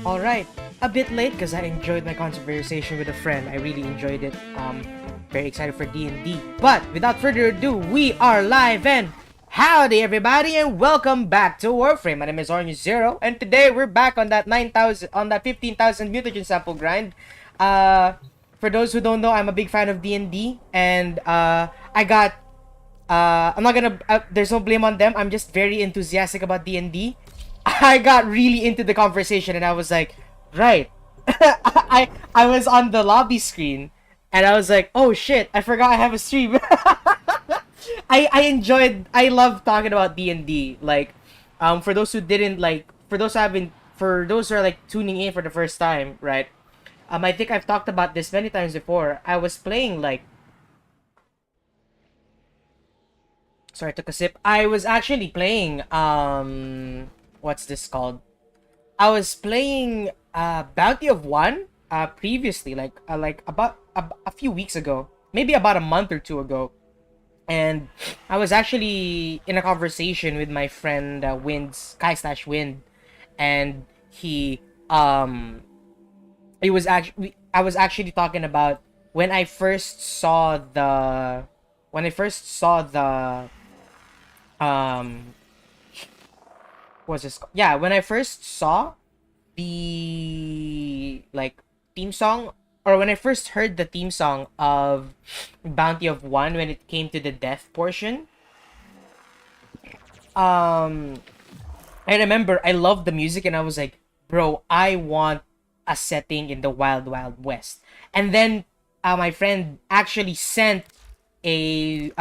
Alright, a bit late because I enjoyed my conversation with a friend. I really enjoyed it. Very excited for D&D. But without further ado, we are live and howdy everybody and welcome back to Warframe. My name is Orange Zero and today we're back on that 15,000 mutagen sample grind. For those who don't know, I'm a big fan of D&D and I got I'm not gonna there's no blame on them. I'm just very enthusiastic about D&D. I got really into the conversation and I was like, right. I was on the lobby screen and I was like, oh shit, I forgot I have a stream. I love talking about D&D. Like, for those who didn't like, for those who are like tuning in for the first time, right? I think I've talked about this many times before. I was playing like, sorry, I took a sip. I was actually playing, what's this called? I was playing Bounty of One previously, like about a few weeks ago, maybe about a month or two ago, and I was actually in a conversation with my friend Wind, and it was actually I was actually talking about when I first saw the what's this called? Yeah, when I first saw the like theme song, or when I first heard the theme song of Bounty of One when it came to the death portion, um I remember I loved the music and I was like, bro, I want a setting in the Wild Wild West. And then my friend actually sent an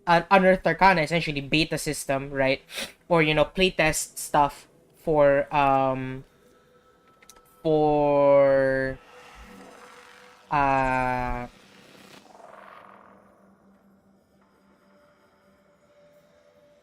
Unearthed Arcana, essentially beta system, right? Or playtest stuff for uh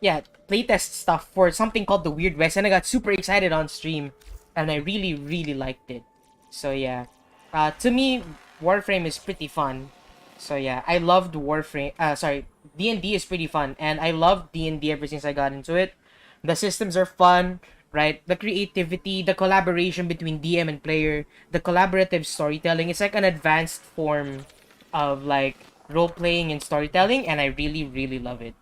yeah, playtest stuff for something called the Weird West, and I got super excited on stream and I really really liked it. So yeah. To me, Warframe is pretty fun. So yeah, I loved Warframe. Sorry, D&D is pretty fun, and I loved D&D ever since I got into it. The systems are fun, right? The creativity, the collaboration between DM and player, the collaborative storytelling. It's like an advanced form of like role playing and storytelling, and I really really love it.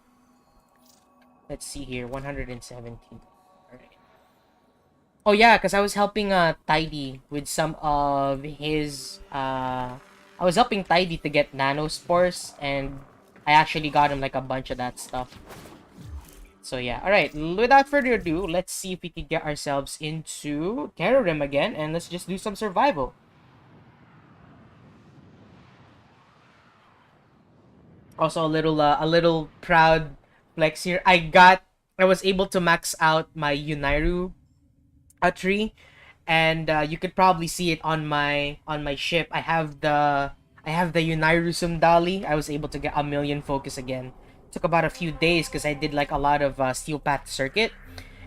Let's see here, 117. Alright. Oh yeah, because I was helping Tidy with some of his I was helping Tidy to get nanospores, and I actually got him like a bunch of that stuff. So yeah, alright, without further ado, let's see if we can get ourselves into Terrorim again, and let's just do some survival. Also a little proud flex here. I was able to max out my Unairu tree, and you could probably see it on my ship. I have the Unairu Sundali. I was able to get 1,000,000 focus again. Took about a few days because I did like a lot of Steel Path Circuit,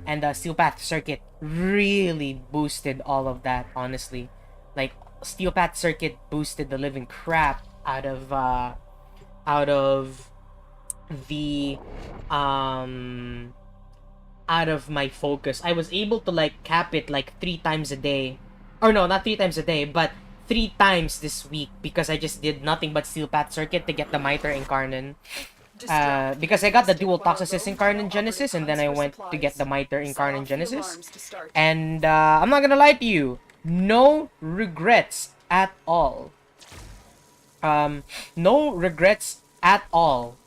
and Steel Path Circuit really boosted all of that. Honestly, like Steel Path Circuit boosted the living crap out of the out of my focus. I was able to like cap it like 3 times a day, or no, not 3 times a day, but 3 times this week, because I just did nothing but Steel Path Circuit to get the Mitre Incarnon. Because I got the dual Toxicist Incarnon Genesis, and then I went to get the Mitre Incarnon Genesis. And I'm not gonna lie to you, no regrets at all. No regrets at all.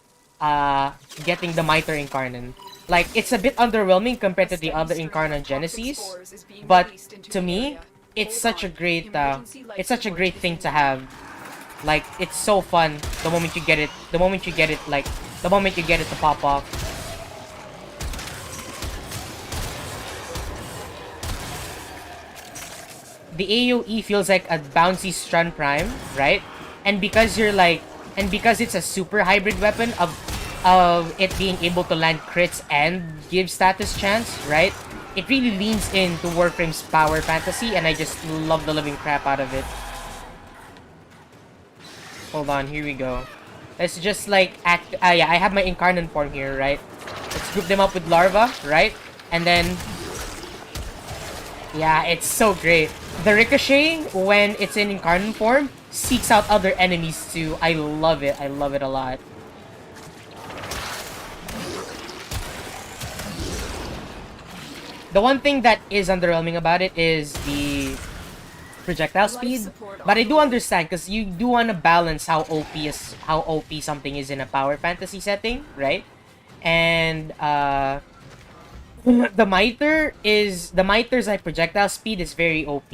Getting the Mitre Incarnon. Like, it's a bit underwhelming compared to the other Incarnon Genesis, but to me, it's such a great thing to have. Like, it's so fun the moment you get it, like, the moment you get it to pop off. The AoE feels like a bouncy stun prime, right? And because it's a super hybrid weapon of it being able to land crits and give status chance, right? It really leans into Warframe's power fantasy, and I just love the living crap out of it. Hold on, here we go. Let's just like act. Yeah, I have my Incarnon form here, right? Let's group them up with Larva, right? And then Yeah, it's so great. The ricochet, when it's in incarnate form, seeks out other enemies too. I love it. I love it a lot. The one thing that is underwhelming about it is the projectile speed, but I do understand because you do want to balance how OP something is in a power fantasy setting, right? And the Miter's like projectile speed is very OP.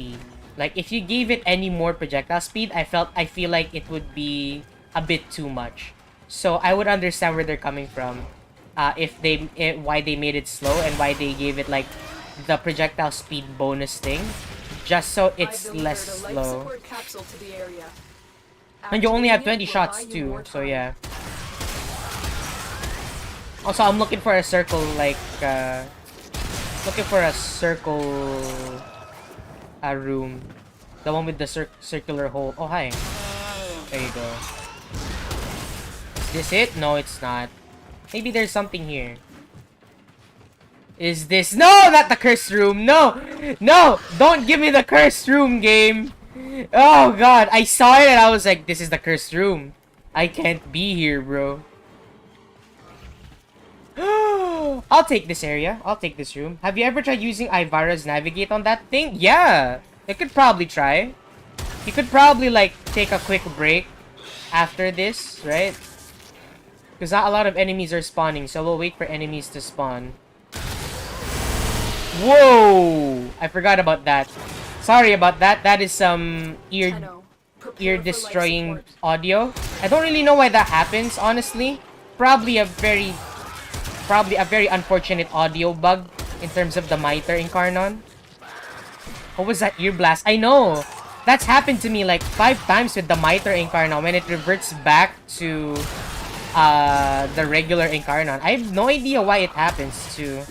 Like if you gave it any more projectile speed, I feel like it would be a bit too much. So I would understand where they're coming from, why they made it slow and why they gave it like the projectile speed bonus thing, just so it's less slow. And you only have 20 shots too, so yeah. Also, I'm looking for a circle, like, looking for a circle room. The one with the circular hole. Oh, hi. There you go. Is this it? No, it's not. Maybe there's something here. Is this... No! Not the cursed room! No! No! Don't give me the cursed room, game! Oh, God. I saw it and I was like, this is the cursed room. I can't be here, bro. I'll take this area. I'll take this room. Have you ever tried using Ivara's Navigate on that thing? Yeah! You could probably try. You could probably, like, take a quick break after this, right? Because not a lot of enemies are spawning, so we'll wait for enemies to spawn. Whoa! I forgot about that. Sorry about that. That is some ear-destroying audio. I don't really know why that happens, honestly. Probably a very unfortunate audio bug in terms of the Miter Incarnon. What was that ear blast? I know! That's happened to me like 5 times with the Miter Incarnon when it reverts back to the regular Incarnon. I have no idea why it happens too.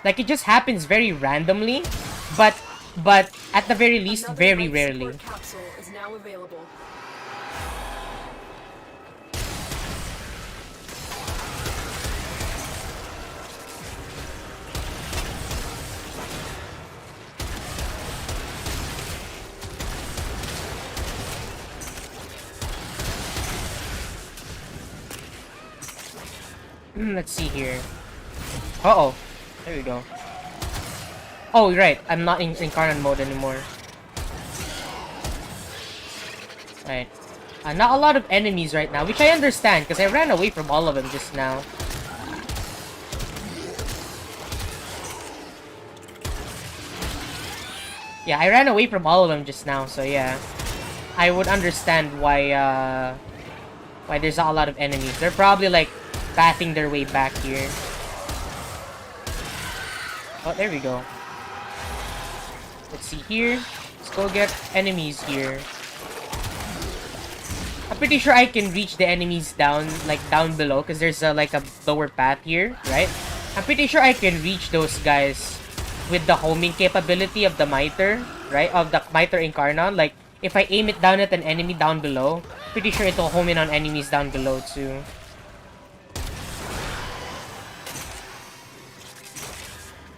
Like, it just happens very randomly, but at the very least, very rarely. Let's see here. Uh-oh. There we go. Oh, right. I'm not in Incarnate mode anymore. Right. Not a lot of enemies right now, which I understand, because I ran away from all of them just now. Yeah, I ran away from all of them just now, so yeah. I would understand why there's not a lot of enemies. They're probably, like, pathing their way back here. Oh, there we go. Let's see here. Let's go get enemies here. I'm pretty sure I can reach the enemies down, like, down below, because there's, like, a lower path here, right? I'm pretty sure I can reach those guys with the homing capability of the Miter, right? Of the Miter Incarnon. Like, if I aim it down at an enemy down below, pretty sure it'll home in on enemies down below, too.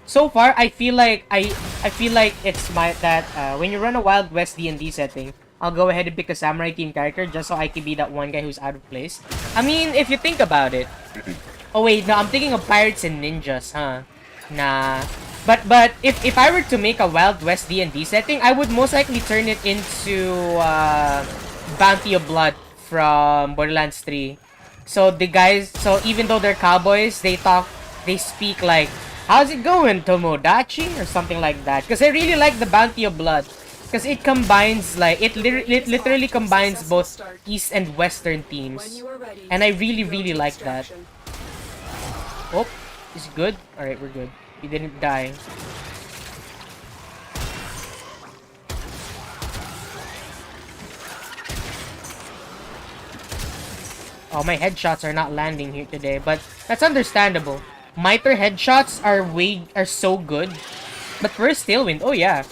So far, I feel like it's when you run a Wild West D&D setting, I'll go ahead and pick a samurai team character just so I can be that one guy who's out of place. I mean, if you think about it. Oh wait, no, I'm thinking of pirates and ninjas, huh? Nah. But if I were to make a Wild West D&D setting, I would most likely turn it into Bounty of Blood from Borderlands 3. So the guys, so even though they're cowboys, they speak like, how's it going, Tomodachi? Or something like that. Because I really like the Bounty of Blood. Because it combines, like, it literally combines both East and Western themes. And I really, really like that. Oh, is it good? Alright, we're good. We didn't die. Oh, my headshots are not landing here today, but that's understandable. Miter headshots are so good. But first Tailwind, oh yeah.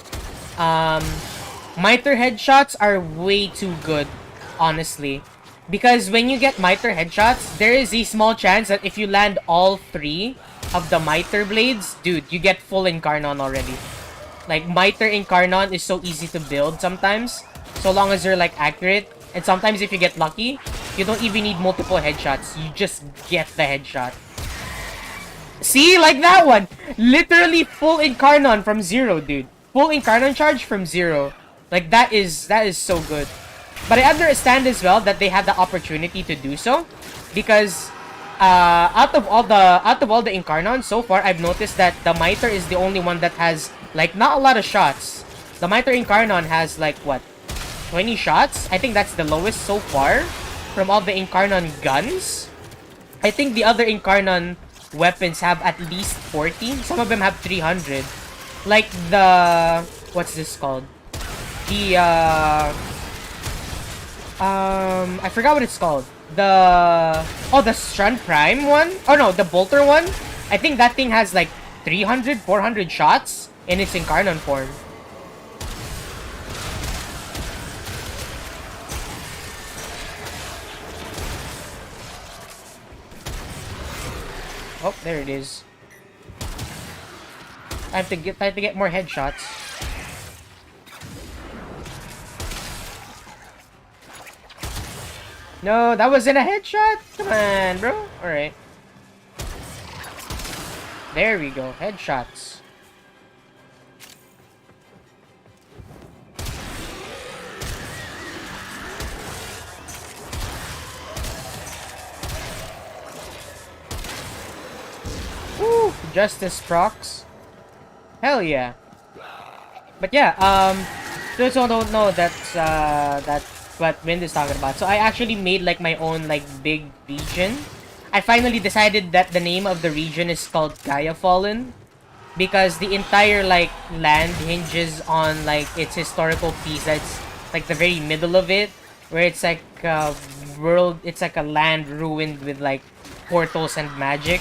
Miter headshots are way too good, honestly. Because when you get Miter headshots, there is a small chance that if you land all 3 of the Miter blades, dude, you get full Incarnon already. Like, Mitre Incarnon is so easy to build sometimes, so long as you're, like, accurate. And sometimes if you get lucky, you don't even need multiple headshots. You just get the headshot. See? Like that one! Literally full Incarnon from 0, dude. Full Incarnon charge from 0. Like, that is so good. But I understand as well that they had the opportunity to do so. Because out of all the Incarnons so far, I've noticed that the Mitre is the only one that has, like, not a lot of shots. The Mitre Incarnon has, like, what, 20 shots? I think that's the lowest so far from all the Incarnon guns. I think the other Incarnon weapons have at least 40. Some of them have 300. Like the... what's this called? The, I forgot what it's called. The... oh, the Strun Prime one? Oh no, the Bolter one? I think that thing has like 300, 400 shots in its Incarnon form. Oh, there it is. I have to get more headshots. No, that wasn't a headshot. Come on, bro. All right. There we go. Headshots. Woo! Justice procs. Hell yeah. But yeah, those who don't know, that's what Wind is talking about. So I actually made like my own like big region. I finally decided that the name of the region is called Gaia Fallen, because the entire like land hinges on like its historical piece that's like the very middle of it, where it's like a world, it's like a land ruined with like portals and magic,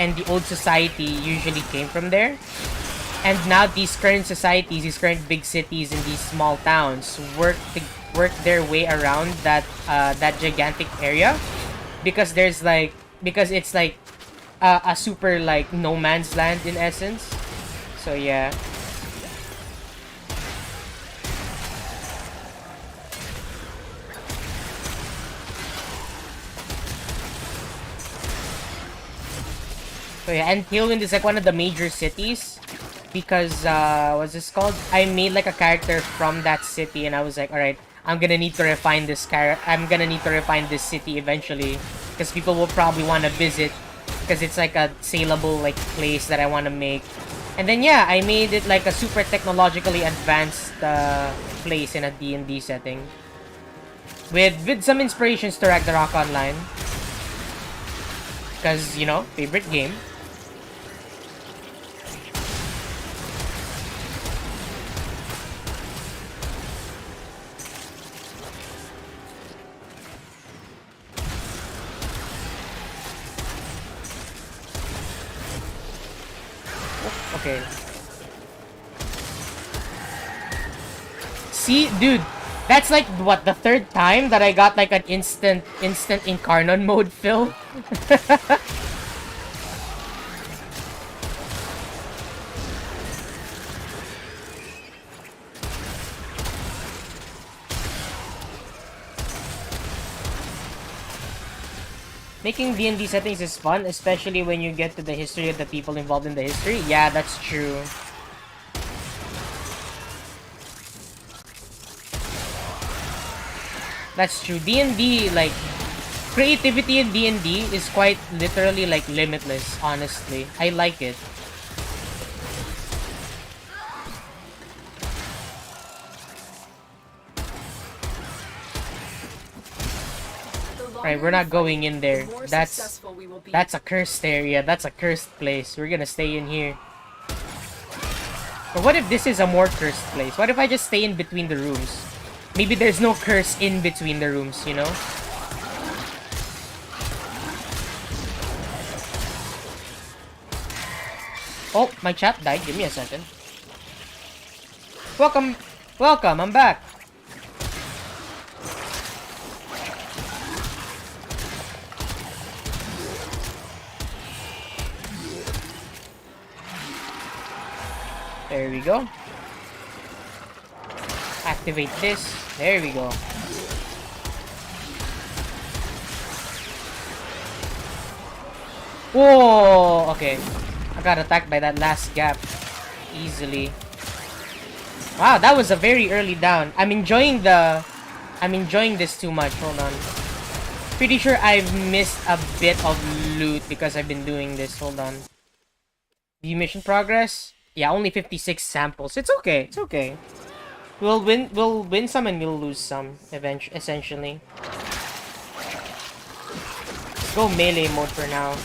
and the old society usually came from there. And now these current societies, these current big cities and these small towns work their way around that that gigantic area, because there's like, because it's like a super like no man's land in essence. So yeah. So yeah, and Tailwind is like one of the major cities, because what's this called? I made like a character from that city, and I was like, all right, I'm gonna need to refine this this city eventually, because people will probably want to visit, because it's like a saleable like place that I want to make. And then yeah, I made it like a super technologically advanced place in a D&D setting, with some inspirations to Ragnarok Online, because, you know, favorite game. Okay. See, dude, that's like what, the third time that I got like an instant Incarnon mode fill. Making D&D settings is fun, especially when you get to the history of the people involved in the history. Yeah, that's true. That's true. D&D, like, creativity in D&D is quite literally, like, limitless, honestly. I like it. Right, we're not going in there. That's a cursed area. That's a cursed place. We're gonna stay in here. But what if this is a more cursed place? What if I just stay in between the rooms? Maybe there's no curse in between the rooms, you know? Oh, my chat died. Give me a second. Welcome. Welcome. I'm back. There we go. activate this. There we go. Whoa! Okay. I got attacked by that last gap. Easily. Wow, that was a very early down. I'm enjoying this too much. Hold on. Pretty sure I've missed a bit of loot because I've been doing this. Hold on. View mission progress? Yeah, only 56 samples. It's okay. It's okay. We'll win some and we'll lose some essentially. Let's go melee mode for now.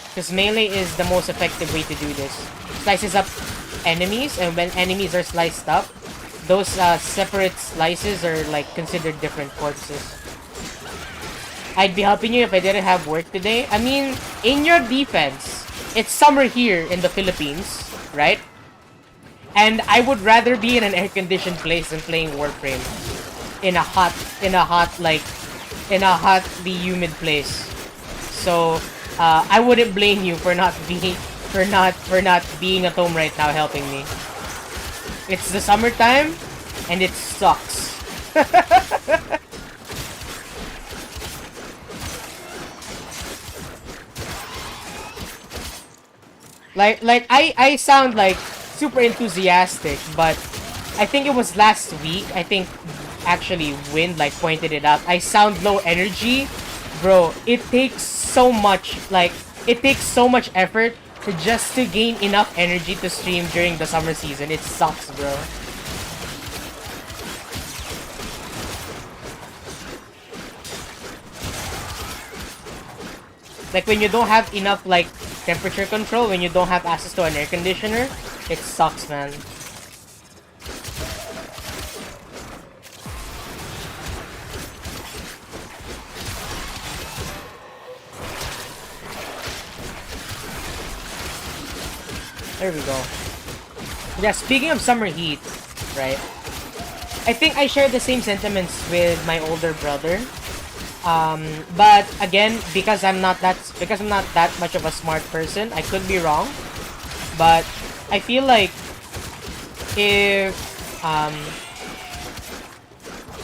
Because melee is the most effective way to do this. Slices up enemies, and when enemies are sliced up, those separate slices are like considered different corpses. I'd be helping you if I didn't have work today. I mean, in your defense, it's summer here in the Philippines, right? And I would rather be in an air-conditioned place than playing Warframe in a hotly humid place. So I wouldn't blame you for not being at home right now helping me. It's the summertime and it sucks. like I sound like super enthusiastic, but I think it was last week. I think actually Wind like pointed it out. I sound low energy. Bro, it takes so much effort to gain enough energy to stream during the summer season. It sucks, bro. Like when you don't have enough like temperature control, when you don't have access to an air conditioner, it sucks, man. There we go. Yeah, speaking of summer heat, right? I think I share the same sentiments with my older brother. But again, because I'm not that much of a smart person, I could be wrong. But I feel like if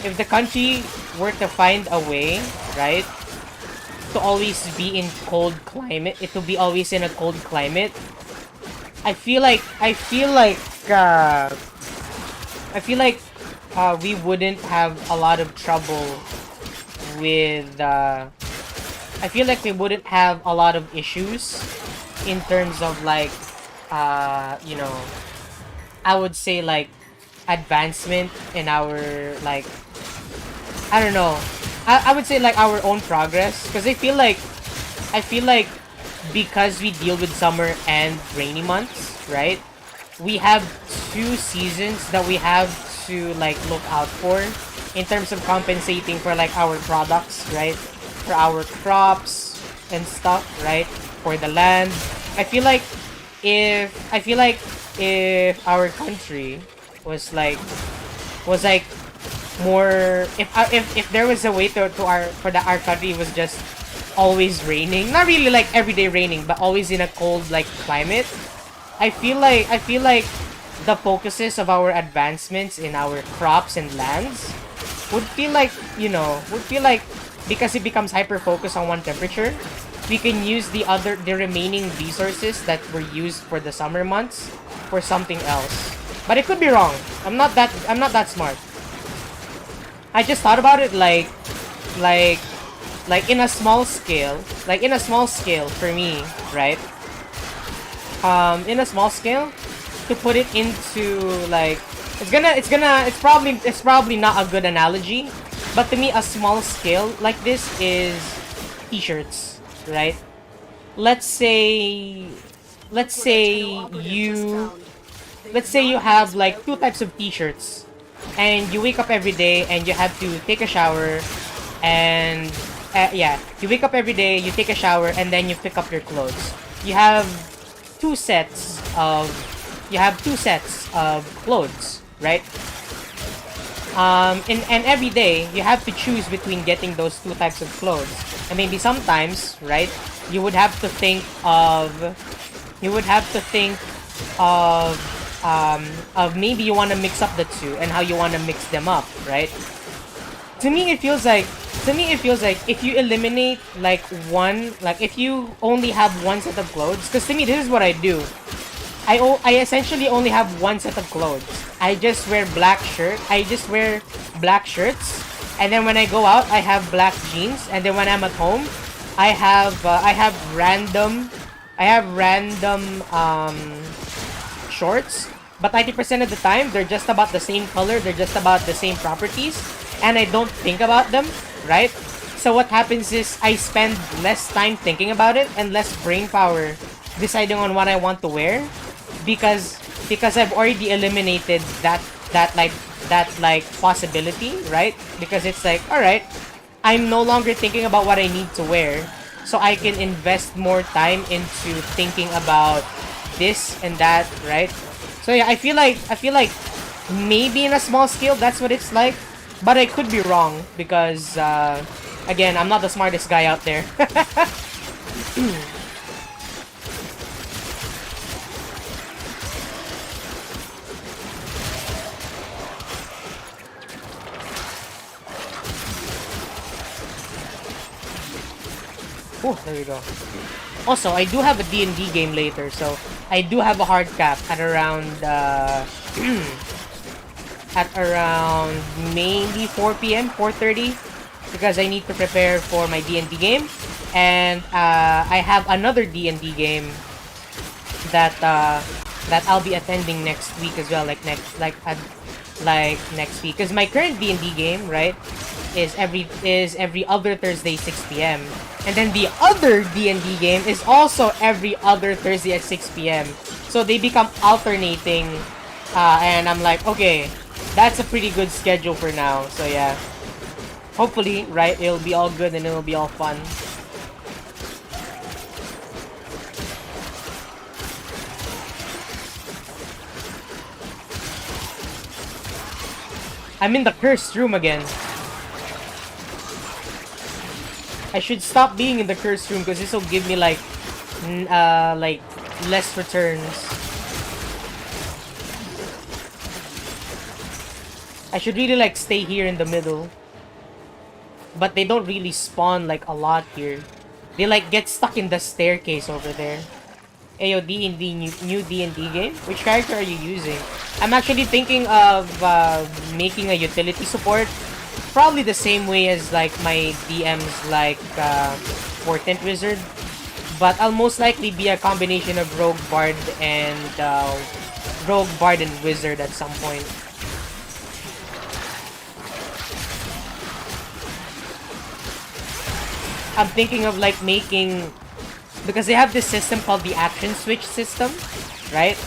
the country were to find a way, right, to always be in cold climate, it will be always in a cold climate. I feel like we wouldn't have a lot of trouble with I feel like we wouldn't have a lot of issues in terms of like you know, I would say like advancement in our like, I don't know, I would say like our own progress, because I feel like because we deal with summer and rainy months, right? We have two seasons that we have to like look out for in terms of compensating for like our products, right? For our crops and stuff, right? For the land. I feel like if our country was like more, if there was a way to our country was just always raining, not really like everyday raining, but always in a cold like climate, I feel like the focuses of our advancements in our crops and lands would feel like, you know, because it becomes hyper focused on one temperature, we can use the remaining resources that were used for the summer months for something else. But it could be wrong. I'm not that smart. I just thought about it like in a small scale for me, right? In a small scale, to put it into like, it's probably not a good analogy, but to me a small scale like this is t-shirts, right? Let's say you have like two types of t-shirts, and you wake up every day and you have to take a shower, and you wake up every day, you take a shower, and then you pick up your clothes. You have two sets of clothes, right? And every day you have to choose between getting those two types of clothes, and maybe sometimes, right, you would have to think of of maybe you want to mix up the two and how you want to mix them up, right? To me, it feels like if you eliminate like one, like if you only have one set of clothes, because to me this is what I do. I essentially only have one set of clothes. I just wear black shirts, and then when I go out, I have black jeans, and then when I'm at home, I have random shorts. But 90% of the time, they're just about the same color, they're just about the same properties, and I don't think about them, right? So what happens is I spend less time thinking about it and less brain power deciding on what I want to wear, because I've already eliminated that possibility, right? Because it's like, all right, I'm no longer thinking about what I need to wear, so I can invest more time into thinking about this and that, right? So yeah, I feel like maybe in a small scale that's what it's like, but I could be wrong because again, I'm not the smartest guy out there. Oh, there you go. Also, I do have a D&D game later, so I do have a hard cap at around at around maybe 4 p.m., 4:30, because I need to prepare for my D&D game, and I have another D&D game that I'll be attending next week as well, like next week, because my current D&D game, right, is every other Thursday 6 p.m. and then the other D&D game is also every other Thursday at 6 p.m. So they become alternating, and I'm like, okay, that's a pretty good schedule for now. So yeah, hopefully, right, it'll be all good and it'll be all fun. I'm in the cursed room again. I should stop being in the cursed room because this will give me like less returns. I should really like stay here in the middle. But they don't really spawn like a lot here. They like get stuck in the staircase over there. Ayo, D&D, new D&D game? Which character are you using? I'm actually thinking of making a utility support. Probably the same way as like my DMs like Portent Wizard. But I'll most likely be a combination of Rogue Bard and Wizard at some point. I'm thinking of like making, because they have this system called the action switch system, right?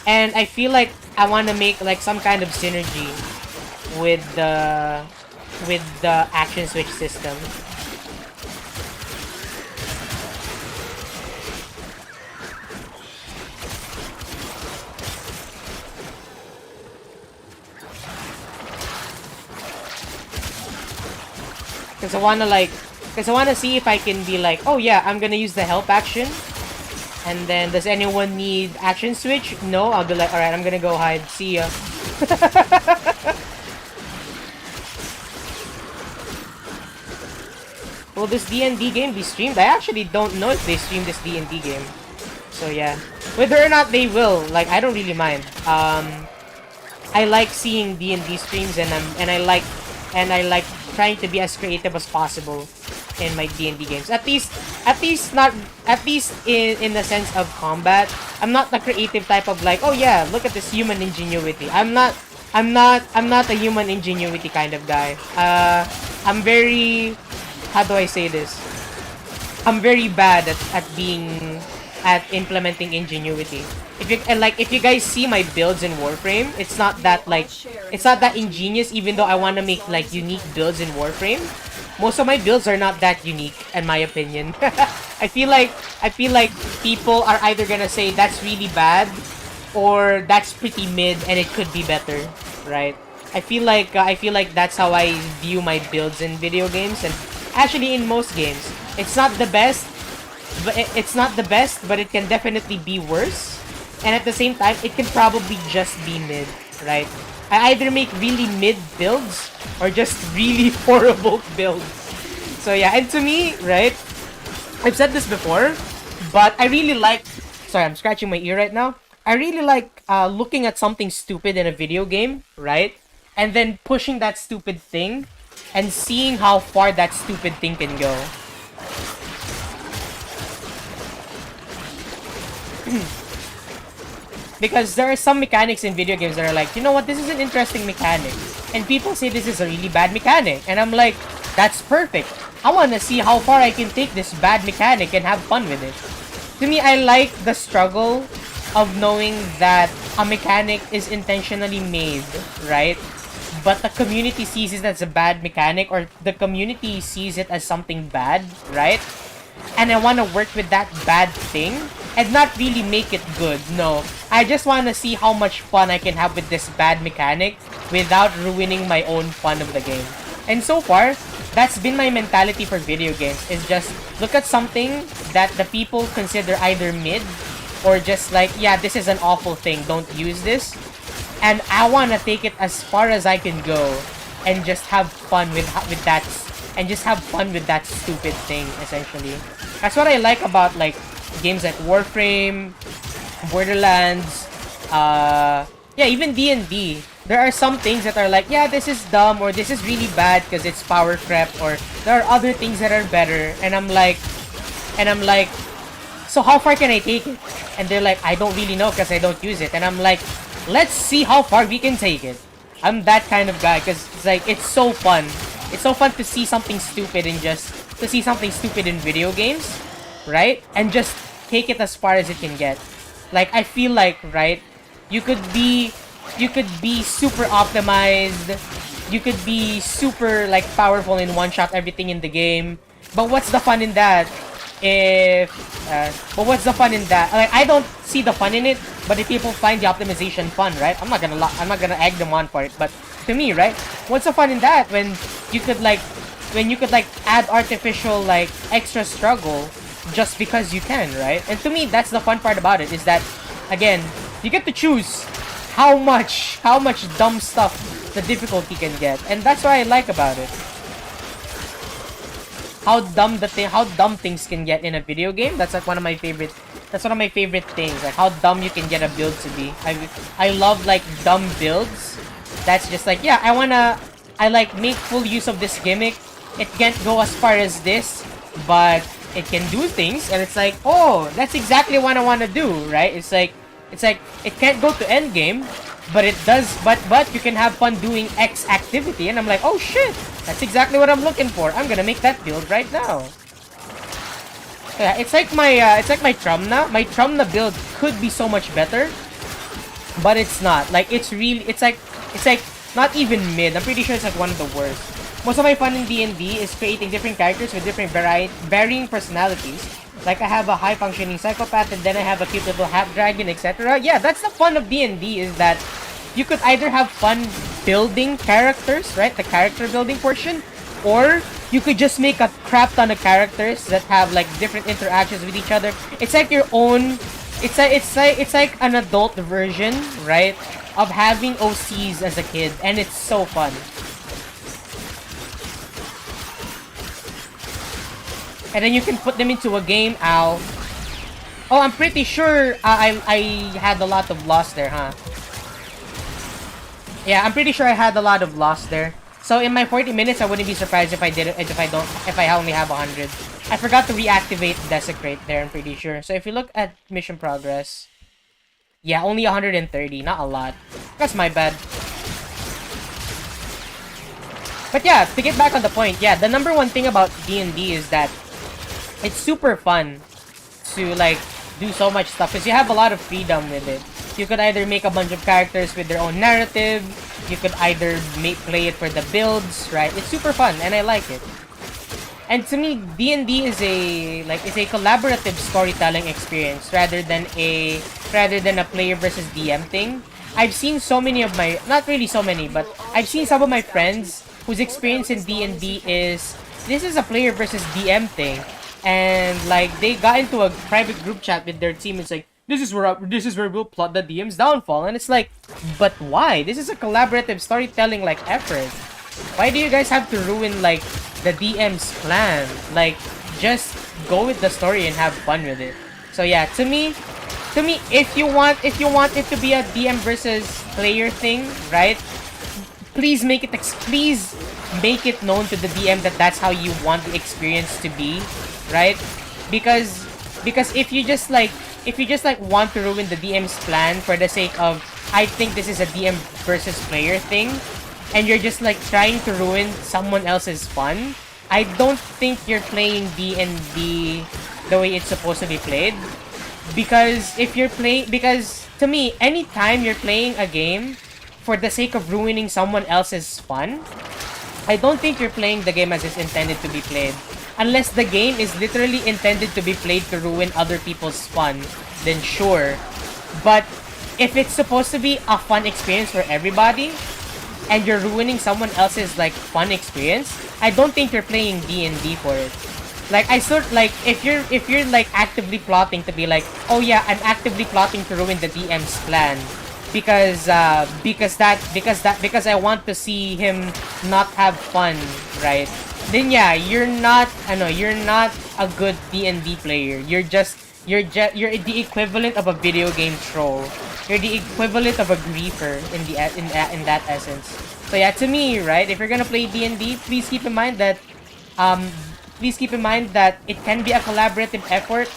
And I feel like I want to make like some kind of synergy with the action switch system. Because I want to see if I can be like, oh yeah, I'm gonna use the help action. And then, does anyone need action switch? No, I'll be like, alright, I'm gonna go hide. See ya. Will this D&D game be streamed? I actually don't know if they stream this D&D game. So yeah. Whether or not they will, like, I don't really mind. I like seeing D&D streams, and I like trying to be as creative as possible in my D&D games. At least in the sense of combat. I'm not the creative type of like, oh yeah, look at this human ingenuity. I'm not a human ingenuity kind of guy. I'm very, how do I say this? I'm very bad at implementing ingenuity. If you guys see my builds in Warframe, it's not that ingenious, even though I want to make like unique builds in Warframe. Most of my builds are not that unique, in my opinion. I feel like people are either gonna say that's really bad, or that's pretty mid and it could be better, right? I feel like that's how I view my builds in video games, and actually in most games. It's not the best, but it can definitely be worse. and at the same time, it can probably just be mid, right? I either make really mid builds or just really horrible builds. So yeah, and to me, right, I've said this before, but I really like... Sorry, I'm scratching my ear right now. I really like looking at something stupid in a video game, right? And then pushing that stupid thing and seeing how far that stupid thing can go. Because there are some mechanics in video games that are like, you know what, this is an interesting mechanic. And people say this is a really bad mechanic. And I'm like, that's perfect. I want to see how far I can take this bad mechanic and have fun with it. To me, I like the struggle of knowing that a mechanic is intentionally made, right? But the community sees it as a bad mechanic, or the community sees it as something bad, right? And I want to work with that bad thing and not really make it good. No, I just want to see how much fun I can have with this bad mechanic without ruining my own fun of the game. And so far, that's been my mentality for video games, is just look at something that the people consider either mid or just like, yeah, this is an awful thing, don't use this. And I want to take it as far as I can go and just have fun with that, and just have fun with that stupid thing, essentially. That's what I like about like games like Warframe, Borderlands, yeah, even D&D. There are some things that are like, yeah, this is dumb, or this is really bad because it's power creep, or there are other things that are better, and I'm like, so how far can I take it? And they're like, I don't really know because I don't use it. And I'm like, let's see how far we can take it. I'm that kind of guy, because it's like, it's so fun. It's so fun to see something stupid in video games, right? And just take it as far as it can get. Like, I feel like, right, you could be super optimized, you could be super like powerful in one shot everything in the game, but what's the fun in that? Like, I don't see the fun in it, but if people find the optimization fun, right, I'm not gonna egg them on for it. But to me, right, what's the fun in that when you could add artificial like extra struggle just because you can, right? And to me, that's the fun part about it, is that, again, you get to choose how much dumb stuff the difficulty can get, and that's what I like about it. How dumb things can get in a video game. That's like one of my favorite things. Like how dumb you can get a build to be. I love like dumb builds. That's just like, yeah, I like make full use of this gimmick. It can't go as far as this, but it can do things, and it's like, oh, that's exactly what I want to do, right? It's like it can't go to end game, but it does. But you can have fun doing X activity, and I'm like, oh shit, that's exactly what I'm looking for. I'm gonna make that build right now. Yeah, it's like my Trumna. My Trumna build could be so much better, but it's not. Like it's like not even mid. I'm pretty sure it's like one of the worst. Most of my fun in D&D is creating different characters with different varying personalities. Like, I have a high-functioning psychopath, and then I have a cute little half-dragon, etc. Yeah, that's the fun of D&D, is that you could either have fun building characters, right? The character building portion, or you could just make a crap ton of characters that have, like, different interactions with each other. It's like your own... It's like an adult version, right? Of having OCs as a kid, and it's so fun. And then you can put them into a game, ow. Oh, I'm pretty sure I had a lot of loss there, huh? Yeah, I'm pretty sure I had a lot of loss there. So in my 40 minutes, I wouldn't be surprised if I only have 100. I forgot to reactivate Desecrate there, I'm pretty sure. So if you look at mission progress, yeah, only 130, not a lot. That's my bad. But yeah, to get back on the point, yeah, the number one thing about D&D is that it's super fun to like do so much stuff because you have a lot of freedom with it. You could either make a bunch of characters with their own narrative, you could either play it for the builds, right? It's super fun and I like it. And to me, D&D is a collaborative storytelling experience rather than a player versus DM thing. I've seen so many of my, not really so many, but I've seen some of my friends whose experience in D&D is this is a player versus DM thing. And like they got into a private group chat with their team. It's like, this is where we'll plot the DM's downfall. And it's like, but why? This is a collaborative storytelling like effort. Why do you guys have to ruin like the DM's plan? Like, just go with the story and have fun with it. So yeah, to me, if you want it to be a DM versus player thing, right? Please make it known to the DM that that's how you want the experience to be, right? Because if you just like want to ruin the DM's plan for the sake of I think this is a DM versus player thing, and you're just like trying to ruin someone else's fun, I don't think you're playing D&D the way it's supposed to be played. Because to me, anytime you're playing a game for the sake of ruining someone else's fun, I don't think you're playing the game as it's intended to be played. Unless the game is literally intended to be played to ruin other people's fun, then sure. But if it's supposed to be a fun experience for everybody, and you're ruining someone else's like fun experience, I don't think you're playing D&D for it. Like if you're like actively plotting to be like, oh yeah, I'm actively plotting to ruin the DM's plan because I want to see him not have fun, right? Then yeah, you're not a good D&D player. You're the equivalent of a video game troll. You're the equivalent of a griefer in that essence. So yeah, to me, right, if you're gonna play D&D, please keep in mind that it can be a collaborative effort,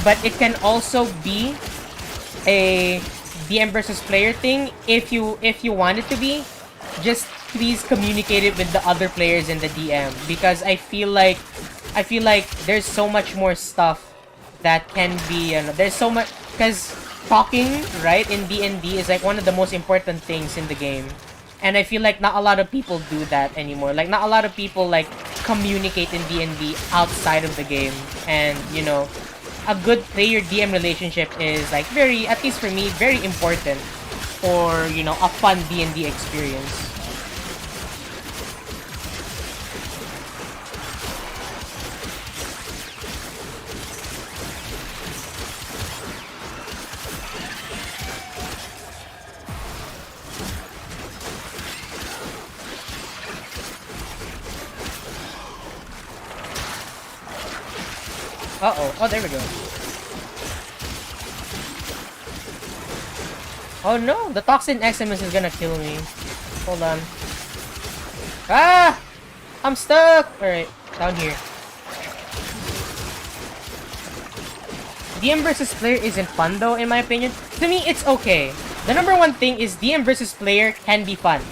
but it can also be a DM versus player thing if you want it to be. Just please communicate it with the other players in the DM, because I feel like there's so much more stuff that can be, there's so much, because talking, right, in D&D is like one of the most important things in the game. And I feel like not a lot of people do that anymore. Like, not a lot of people, like, communicate in D&D outside of the game. And, a good player-DM relationship is, like, at least for me, very important for, a fun D&D experience. Uh-oh. Oh, there we go. Oh no! The Toxin Eximus is gonna kill me. Hold on. Ah! I'm stuck! Alright, down here. DM versus player isn't fun though, in my opinion. To me, it's okay. The number one thing is DM versus player can be fun.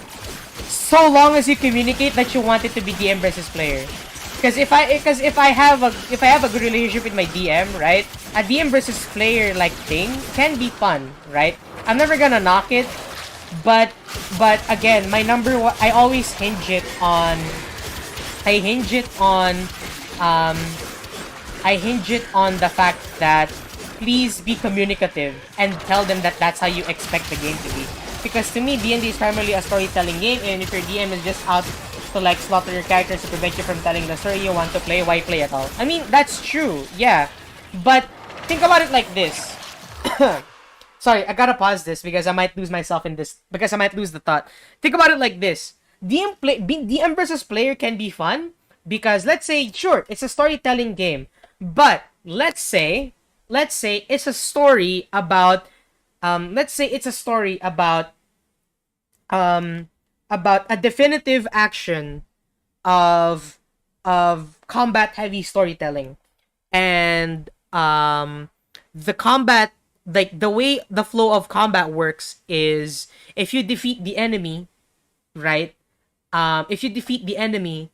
So long as you communicate that you want it to be DM versus player. Because if I have a good relationship with my DM, right? A DM versus player like thing can be fun, right? I'm never gonna knock it, but again, my number one, I always hinge it on the fact that please be communicative and tell them that that's how you expect the game to be. Because to me, D&D is primarily a storytelling game, and if your DM is just out to like slaughter your characters to prevent you from telling the story you want to play, why play at all? I mean, that's true, yeah. But think about it like this. Sorry, I gotta pause this because I might lose myself in this, because I might lose the thought. Think about it like this. DM versus player can be fun because, let's say, sure, it's a storytelling game, but let's say it's a story about about a definitive action of combat heavy storytelling, and the combat, like the way the flow of combat works is if you defeat the enemy, right? If you defeat the enemy,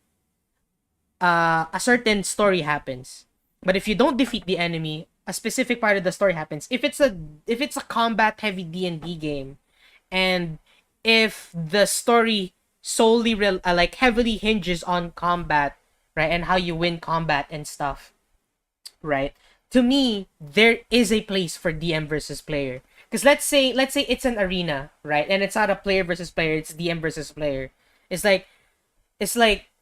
a certain story happens. But if you don't defeat the enemy, a specific part of the story happens. If it's a combat heavy D&D game, and if the story solely like heavily hinges on combat, right, and how you win combat and stuff, right? To me, there is a place for DM versus player. Because let's say it's an arena, right? And it's not a player versus player, it's DM versus player. It's like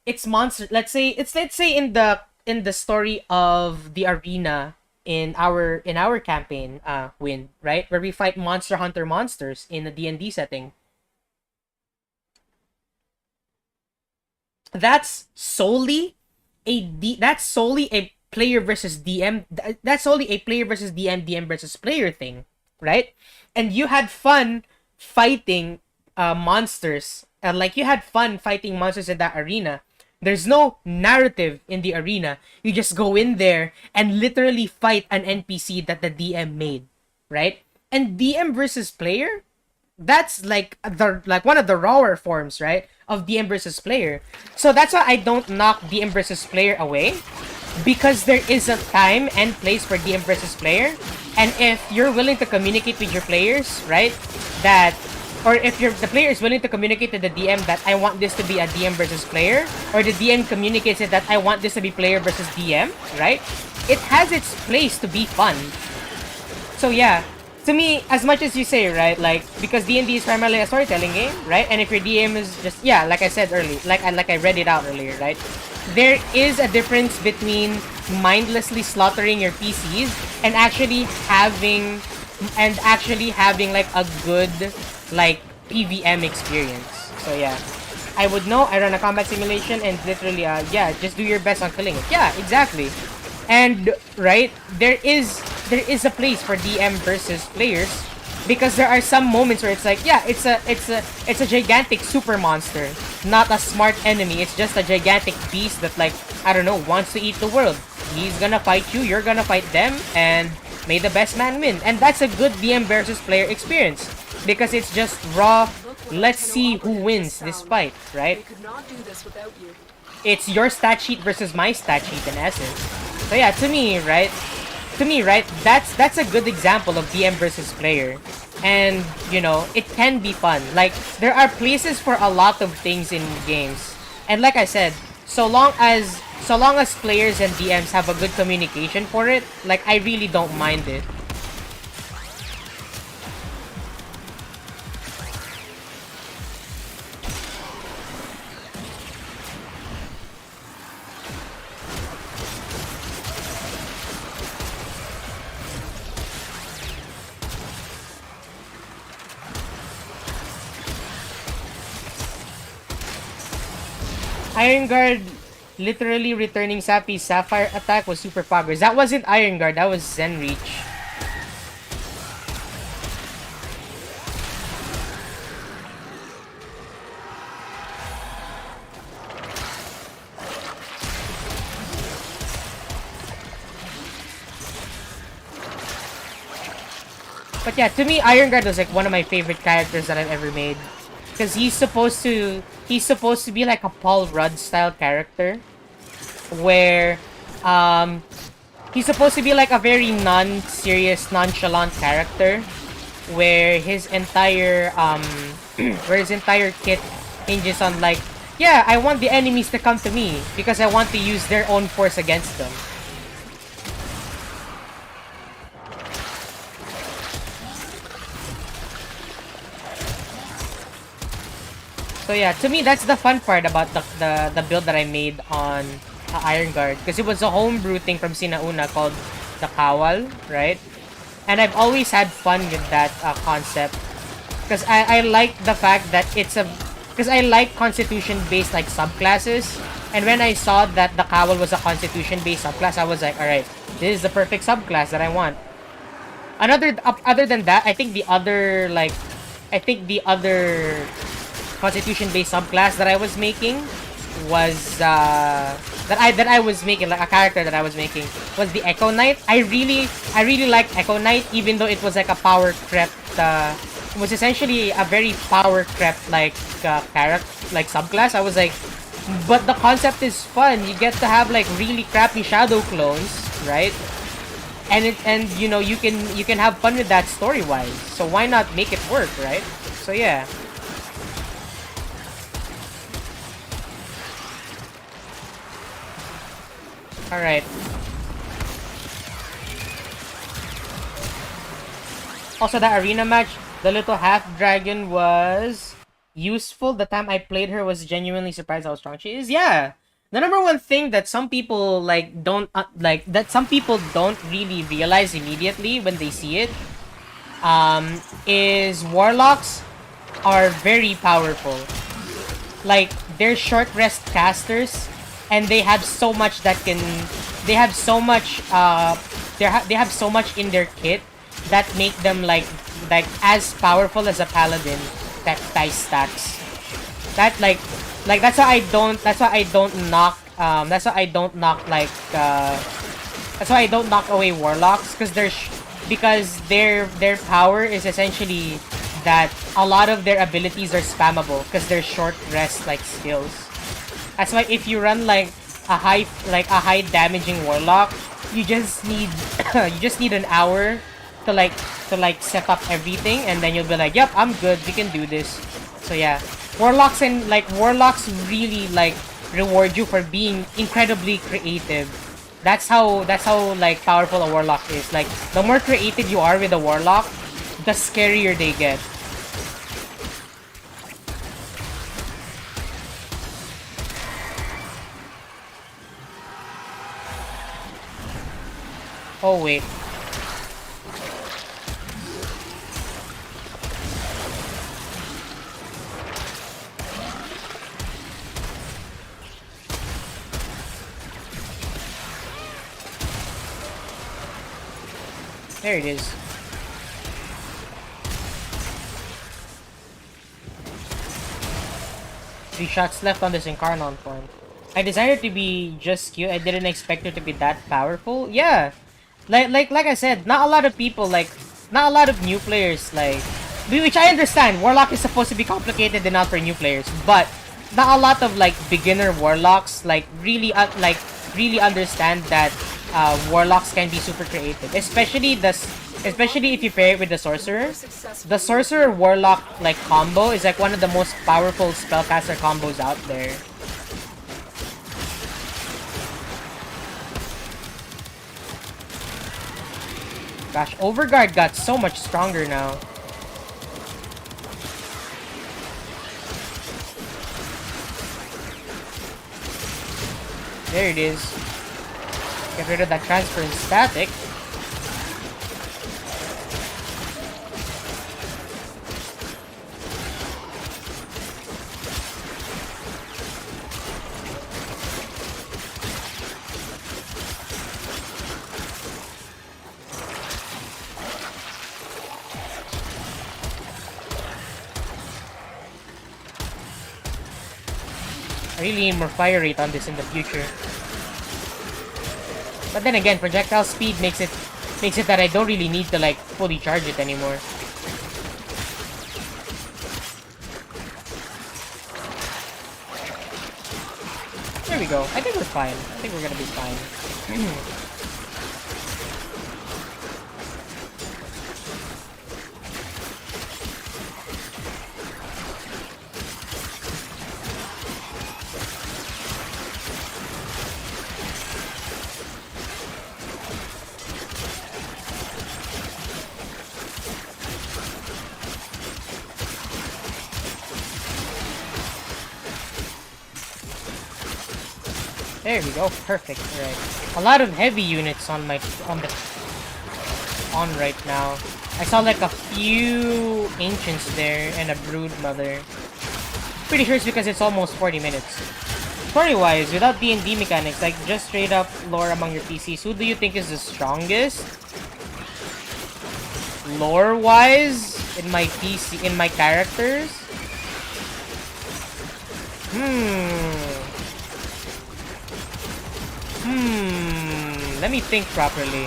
it's monster. Let's say in the story of the arena in our campaign win, right? Where we fight Monster Hunter monsters in a D&D setting. That's solely that's solely a player versus DM. That's solely a player versus DM versus player thing, right? And you had fun fighting monsters. Like you had fun fighting monsters in that arena. There's no narrative in the arena. You just go in there and literally fight an NPC that the DM made, right? And DM versus player, that's like one of the rawer forms, right, of DM versus player. So that's why I don't knock DM versus player away, because there is a time and place for DM versus player. And if you're willing to communicate with your players, right, that, or if the player is willing to communicate to the DM that I want this to be a DM versus player, or the DM communicates it that I want this to be player versus DM, right, it has its place to be fun. So yeah, to me, as much as you say, right, like, because D&D is primarily a storytelling game, right, and if your DM is just, yeah, like I said earlier, like I read it out earlier, right, there is a difference between mindlessly slaughtering your PCs and actually having like a good, like, PVM experience. So yeah, I would know. I run a combat simulation and literally, yeah, just do your best on killing it. Yeah, exactly. And right, there is a place for DM versus players, because there are some moments where it's like, yeah, it's a gigantic super monster, not a smart enemy. It's just a gigantic beast that, like, I don't know, wants to eat the world. He's gonna fight you, you're gonna fight them, and may the best man win. And that's a good DM versus player experience, because it's just raw, let's see who wins this fight, right? It's your stat sheet versus my stat sheet in essence. So yeah, to me, right, that's a good example of DM versus player. And, you know, it can be fun. Like, there are places for a lot of things in games. And like I said, so long as players and DMs have a good communication for it, like, I really don't mind it. Iron Guard literally returning Sappy's Sapphire attack was super poggers. That wasn't Iron Guard, that was Zen Reach. But yeah, to me, Iron Guard was like one of my favorite characters that I've ever made. Because he's supposed to be like a Paul Rudd style character, where he's supposed to be like a very non-serious, nonchalant character, where his entire kit hinges on, like, yeah, I want the enemies to come to me because I want to use their own force against them. So yeah, to me, that's the fun part about the build that I made on Iron Guard, because it was a homebrew thing from Sinauna called the Kawal, right? And I've always had fun with that concept, because I like the fact that because I like constitution-based, like, subclasses, and when I saw that the Kawal was a constitution-based subclass, I was like, alright, this is the perfect subclass that I want. Other than that, I think the other constitution-based subclass that I was making was that I was making, like, a character that I was making, was the Echo Knight. I really liked Echo Knight, even though it was like a power crept. It was essentially a very power crept, like, character, like, subclass. I was like, but the concept is fun. You get to have, like, really crappy shadow clones, right? And you know, you can have fun with that story-wise. So why not make it work, right? So yeah. Alright. Also, the arena match, the little half-dragon was useful. The time I played her was genuinely surprised how strong she is. Yeah! The number one thing that some people like don't that some people don't really realize immediately when they see it is warlocks are very powerful. Like, they're short rest casters, and they have so much that can they have so much they have so much in their kit that make them like as powerful as a paladin that dice stacks. That that's why I don't knock that's why I don't knock away warlocks, because their power is essentially that a lot of their abilities are spammable because they're short rest like skills. That's why if you run like a high damaging warlock, you just need an hour to set up everything, and then you'll be like, yep, I'm good, we can do this. So yeah, warlocks really like reward you for being incredibly creative. That's how like powerful a warlock is. Like, the more creative you are with a warlock, the scarier they get. Oh wait. There it is. Three shots left on this Incarnon point. I designed it to be just cute. I didn't expect it to be that powerful. Yeah. Like I said, not a lot of people, not a lot of new players, which I understand. Warlock is supposed to be complicated enough for new players, but not a lot of, beginner warlocks, really understand that, warlocks can be super creative. Especially if you pair it with the sorcerer. The sorcerer warlock, combo is, one of the most powerful spellcaster combos out there. Gosh, Overguard got so much stronger now. There it is. Get rid of that transfer in static. I really need more fire rate on this in the future. But then again, projectile speed makes it that I don't really need to fully charge it anymore. There we go. I think we're fine. I think we're gonna be fine. There we go, perfect. Right, a lot of heavy units on right now. I saw a few ancients there and a brood mother. Pretty sure it's because it's almost 40 minutes. Story-wise, without D&D mechanics, just straight up lore among your PCs, who do you think is the strongest? Lore-wise, in my characters? Let me think properly.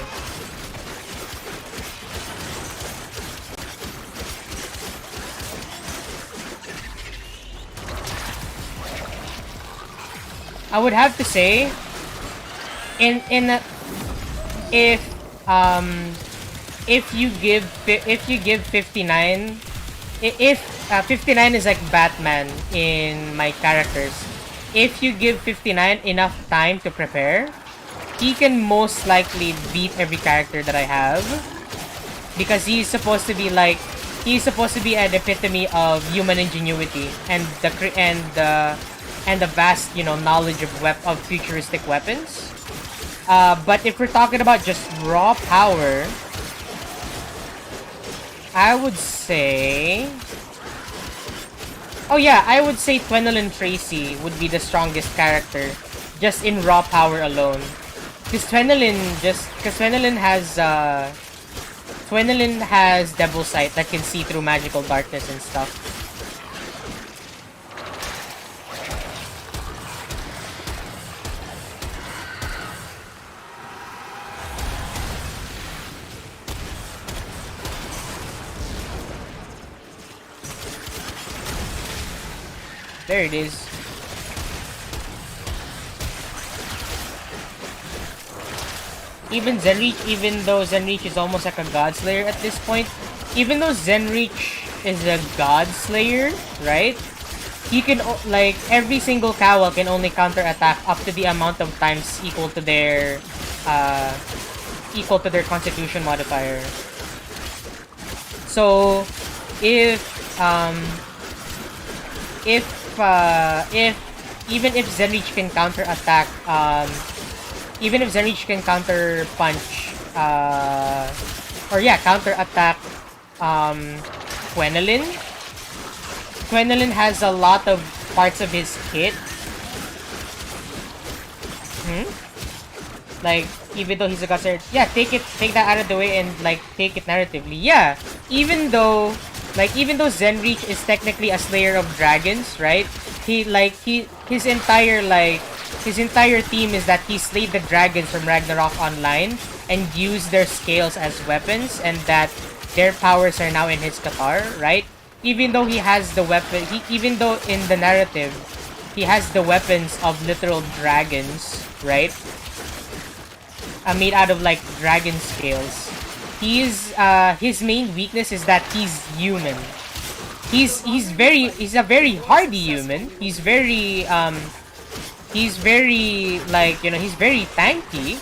I would have to say, if you give 59, if 59 is like Batman in my characters, if you give 59 enough time to prepare, he can most likely beat every character that I have, because he's supposed to be an epitome of human ingenuity, and and a vast, knowledge of futuristic weapons. But if we're talking about just raw power, I would say... Oh yeah, I would say Twinolin Tracy would be the strongest character, just in raw power alone. Because Twinolin has Devil Sight that can see through magical darkness and stuff. There it is. Even though Zenreach is almost like a God Slayer at this point, even though Zenreach is a God Slayer, right? He can, like, every single Cowl can only counter-attack up to the amount of times equal to their Constitution modifier. So, if even if Zenreach can counter-attack, even if Zenreach can counter-punch, counter-attack, Twinolin. Twinolin has a lot of parts of his kit. Like, even though he's a god, yeah, take that out of the way and, like, take it narratively. Yeah, even though Zenreach is technically a slayer of dragons, right? His entire theme is that he slayed the dragons from Ragnarok Online and used their scales as weapons, and that their powers are now in his Qatar, right? Even though he has the weapon, even though in the narrative he has the weapons of literal dragons, right? Made out of, like, dragon scales. His main weakness is that he's human. He's a very hardy human. He's very like, he's very tanky,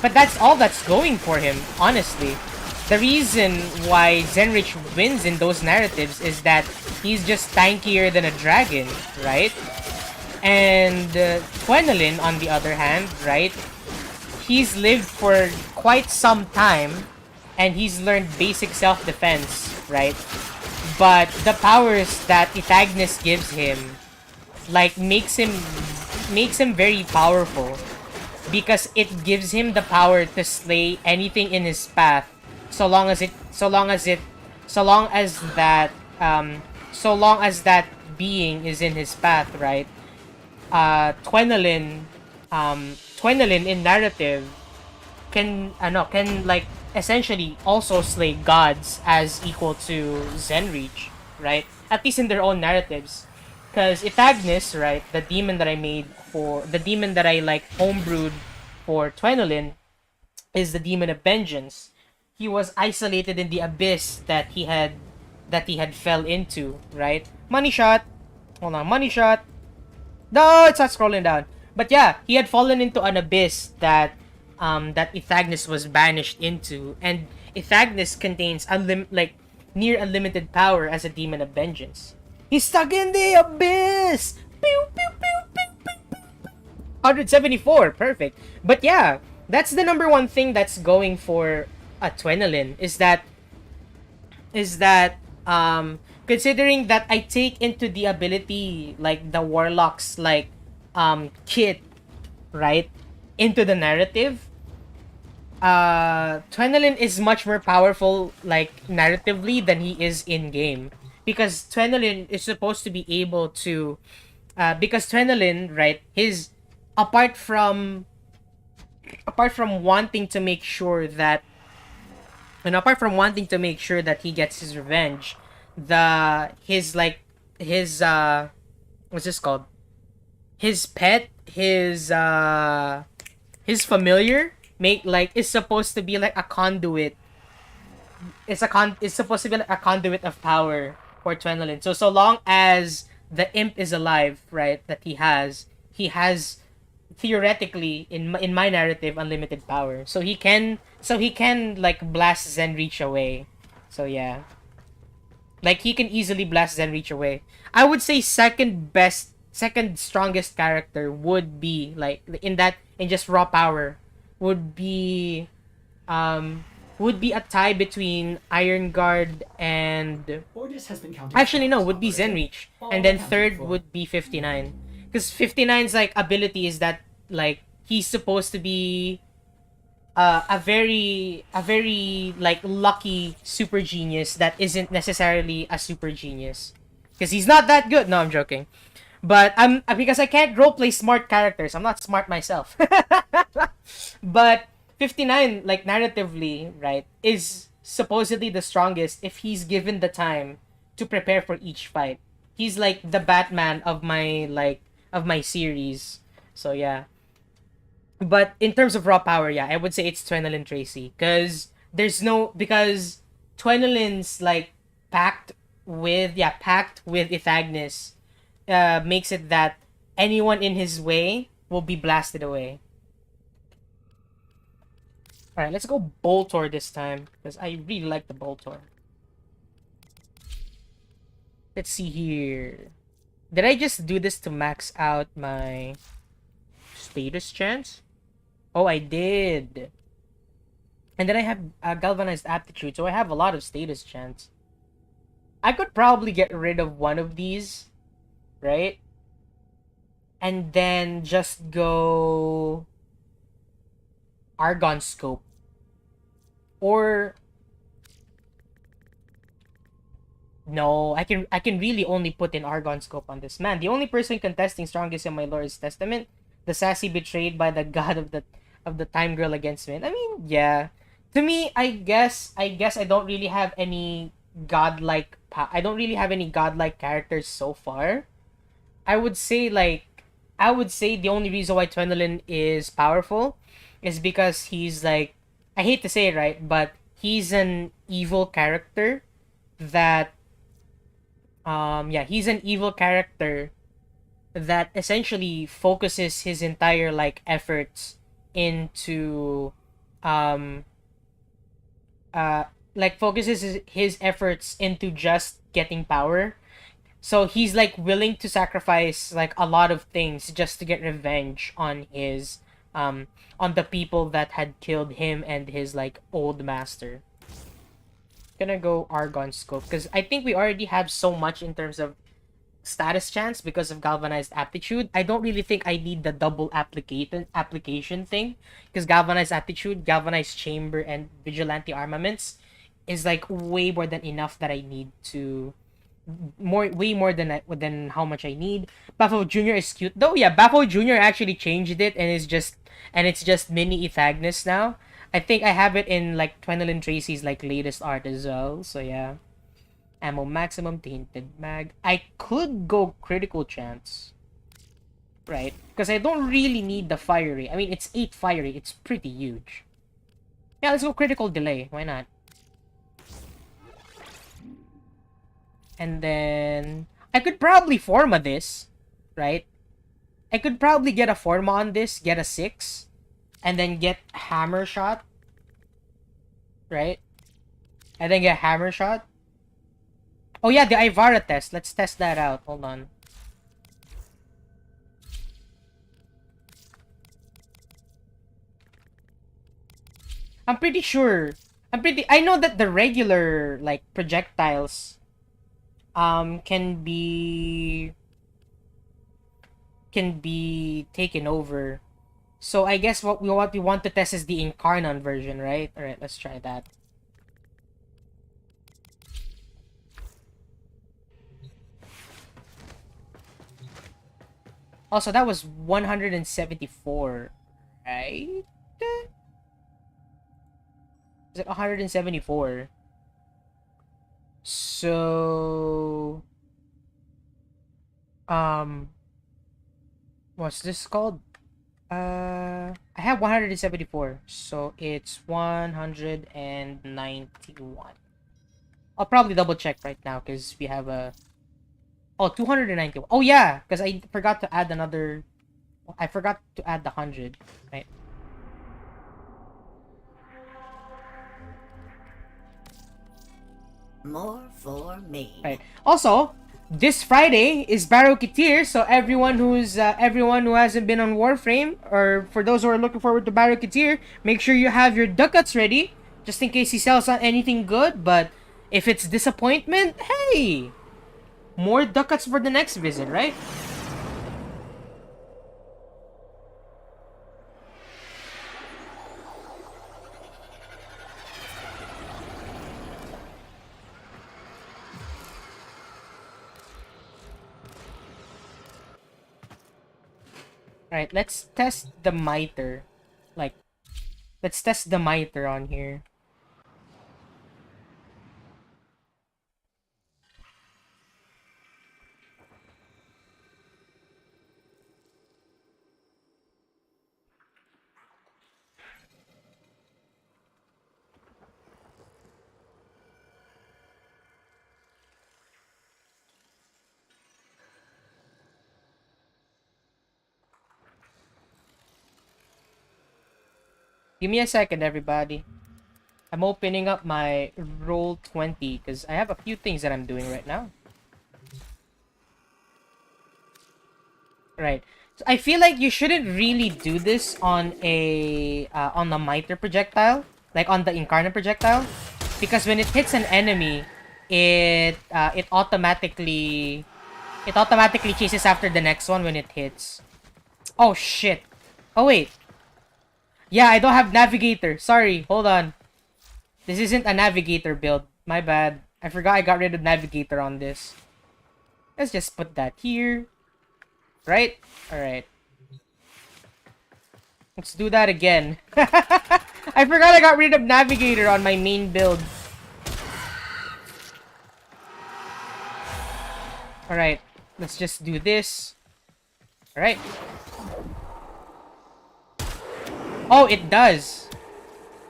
but that's all that's going for him, honestly. The reason why Zenreach wins in those narratives is that he's just tankier than a dragon, right? And Twinolin, on the other hand, right? He's lived for quite some time, and he's learned basic self-defense, right? But the powers that Ithagnis gives him, like, makes him very powerful, because it gives him the power to slay anything in his path, so long as that being is in his path, right? Twinolin in narrative can like essentially also slay gods as equal to Zenreach, right? At least in their own narratives. Because Ithagnis, right, the demon that I like homebrewed for Twinolin, is the demon of vengeance. He was isolated in the abyss that he had fell into, right? Money shot. Hold on, money shot. No, it's not scrolling down. But yeah, he had fallen into an abyss that Ithagnis was banished into, and Ithagnis contains near unlimited power as a demon of vengeance. He's stuck in the abyss. Pew, pew, pew, pew, pew, pew. 174, perfect. But yeah, that's the number one thing that's going for a Twinolin, is that considering that I take into the ability, like, the Warlock's, like, kit, right, into the narrative, Twinolin is much more powerful, like, narratively than he is in-game. Because Twinolin is supposed to be able to... because Twinolin, right, apart from wanting to make sure that... And apart from wanting to make sure that he gets his revenge, his what's this called? His pet, his familiar, is supposed to be like a conduit. It's supposed to be like a conduit of power for Twinolin. So long as the imp is alive, right, that he has theoretically, in my narrative, unlimited power. So he can like blast Zenreach away. So yeah. Like, he can easily blast Zenreach away. I would say second best second strongest character would be like in just raw power would be um a tie between Iron Guard and Orders has been counting actually no stars, would be operator. Zenreach, Follow and the then counting third before. would be 59 because 59's like ability is that like he's supposed to be a very like lucky super genius that isn't necessarily a super genius because he's not that good. No, I'm joking. But I'm because I can't roleplay smart characters. I'm not smart myself. But 59, like narratively, right, is supposedly the strongest if he's given the time to prepare for each fight. He's like the Batman of my series. So yeah. But in terms of raw power, yeah, I would say it's Twinalin Tracy. Because Twinalin's like packed with Ithagnis makes it that anyone in his way will be blasted away. Alright, let's go Boltor this time. Because I really like the Boltor. Let's see here. Did I just do this to max out my status chance? Oh, I did. And then I have galvanized aptitude, so I have a lot of status chance. I could probably get rid of one of these, right? And then just go Argon Scope. Or no, I can really only put in Argon Scope on this man. The only person contesting strongest in my lore is Testament, the sassy betrayed by the god of the time girl against me. I mean, yeah. To me, I guess I don't really have any I don't really have any godlike characters so far. I would say the only reason why Twendolin is powerful is because he's like I hate to say it, right, but he's an evil character that he's an evil character that essentially focuses his entire like efforts into um focuses his efforts into just getting power. So he's like willing to sacrifice like a lot of things just to get revenge on the people that had killed him and his like old master. Gonna go Argon Scope because I think we already have so much in terms of status chance because of galvanized aptitude. I don't really think I need the double application thing because galvanized aptitude, galvanized chamber, and vigilante armaments is like way more than enough that I need to way more than how much I need. Buffo Jr. is cute though. Yeah, Buffo Jr. actually changed it and it's just mini Ithagnis now. I think I have it in like Twendolin Tracy's like latest art as well. So yeah. Ammo maximum, tainted mag. I could go critical chance. Right? Because I don't really need the fiery. I mean, it's 8 fiery. It's pretty huge. Yeah, let's go critical delay. Why not? And then I could probably forma this. Right? I could probably get a forma on this. Get a 6. And then get hammer shot. Right? And then get hammer shot. Oh yeah, the Ivara test. Let's test that out. Hold on. I'm pretty sure. I know that the regular like projectiles can be taken over. So I guess what we want to test is the Incarnon version, right? All right, let's try that. Also, that was 174, right? Is it 174? So, what's this called? I have 174, so it's 191. I'll probably double check right now because we have a 291. Oh yeah, because I forgot to add another. I forgot to add the 100, right? More for me. Right. Also, this Friday is Baroketeer, so everyone who hasn't been on Warframe, or for those who are looking forward to Baroketeer, make sure you have your ducats ready, just in case he sells on anything good. But if it's disappointment, hey, more ducats for the next visit, right? Alright, let's test the miter. Like, let's test the miter on here. Give me a second, everybody. I'm opening up my Roll20 because I have a few things that I'm doing right now. Right. So I feel like you shouldn't really do this on on the miter projectile, like on the incarnate projectile, because when it hits an enemy, it automatically chases after the next one when it hits. Oh shit. Oh wait. Yeah, I don't have navigator. Sorry, hold on. This isn't a navigator build. My bad. I forgot I got rid of navigator on this. Let's just put that here. Right? Alright. Let's do that again. I forgot I got rid of navigator on my main build. Alright. Let's just do this. Alright. Oh, it does.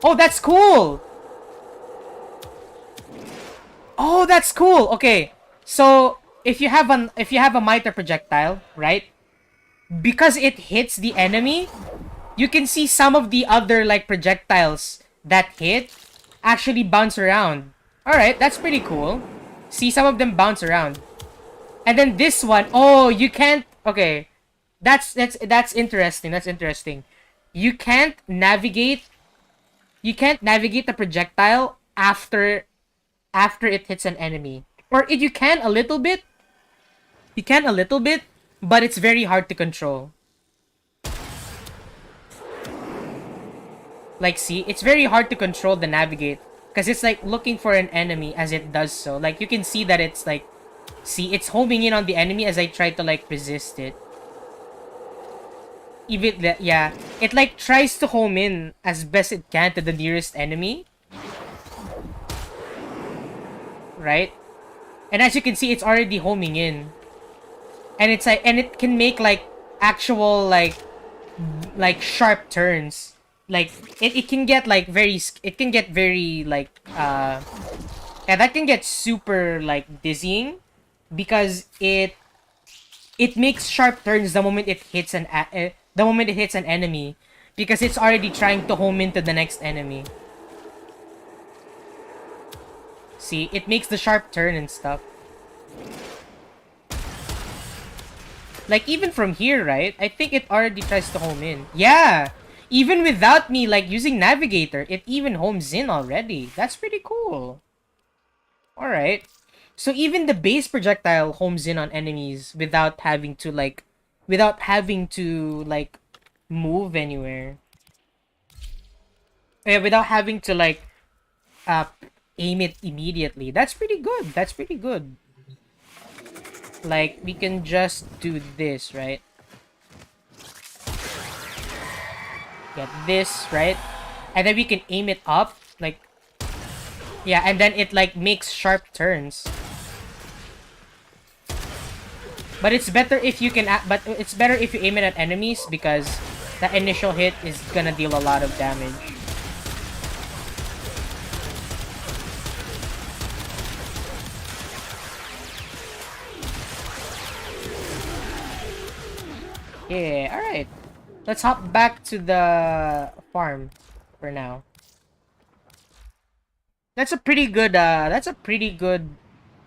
Oh, that's cool! Oh, that's cool! Okay. So, if you have a miter projectile, right? Because it hits the enemy, you can see some of the other like projectiles that hit actually bounce around. Alright, that's pretty cool. See some of them bounce around. And then this one, oh, you can't. Okay. That's interesting. That's interesting. You can't navigate the projectile after it hits an enemy. Or if you can a little bit. You can a little bit, but it's very hard to control. Like, see, it's very hard to control the navigate because it's like looking for an enemy as it does so. Like, you can see that it's like, see, it's homing in on the enemy as I try to like resist it. Even yeah, it like tries to home in as best it can to the nearest enemy, right? And as you can see, it's already homing in, and it's like, and it can make like actual like sharp turns. Like it can get like very like yeah, that can get super like dizzying because it makes sharp turns the moment it hits an enemy, because it's already trying to home into the next enemy. See, it makes the sharp turn and stuff. Like even from here, right? I think it already tries to home in. Yeah! Even without me like using navigator, it even homes in already. That's pretty cool. Alright. So even the base projectile homes in on enemies without having to move anywhere. Without having to like aim it immediately. That's pretty good. That's pretty good. Like we can just do this, right? Get this, right? And then we can aim it up, like, yeah, and then it like makes sharp turns. But it's better if you can, but it's better if you aim it at enemies because the initial hit is gonna deal a lot of damage. Yeah, alright. Let's hop back to the farm for now. That's a pretty good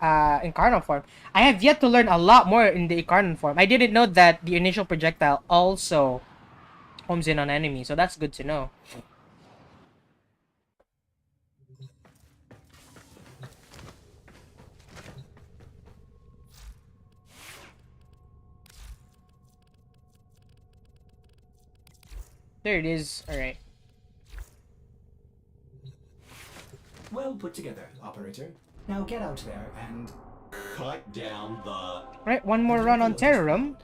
incarnate form. I have yet to learn a lot more in the incarnate form. I didn't know that the initial projectile also homes in on enemy, so that's good to know. There it is. All right. Well put together, operator. Now get out there and cut down the... Right, one more run on Terror Room.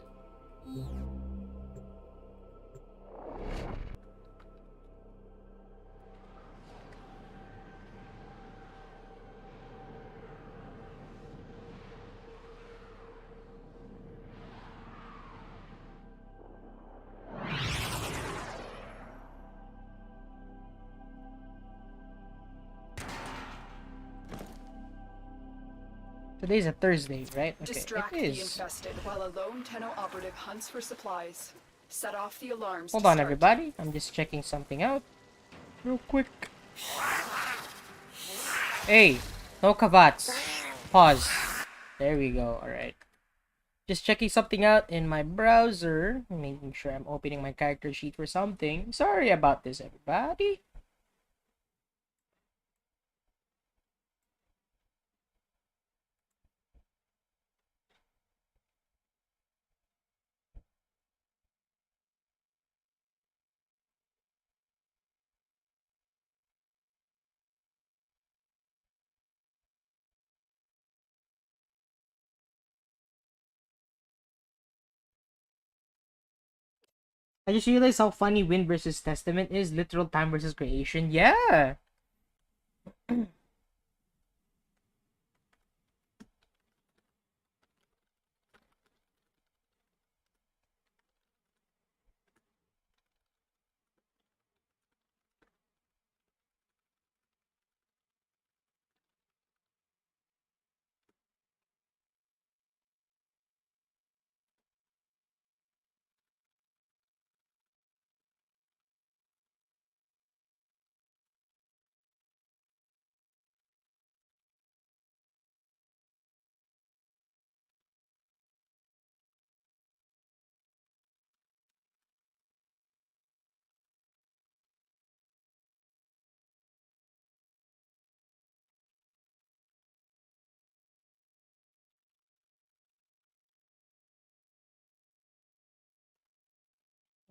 Today's a Thursday, right? Okay, Distract it the is. infested while a lone Tenno operative hunts for supplies. Set off the alarms. Hold on, everybody. I'm just checking something out real quick. Hey, no kavats. Pause. There we go. All right. Just checking something out in my browser, making sure I'm opening my character sheet for something. Sorry about this, everybody. I just realized how funny Wind versus Testament is. Literal time versus creation. Yeah.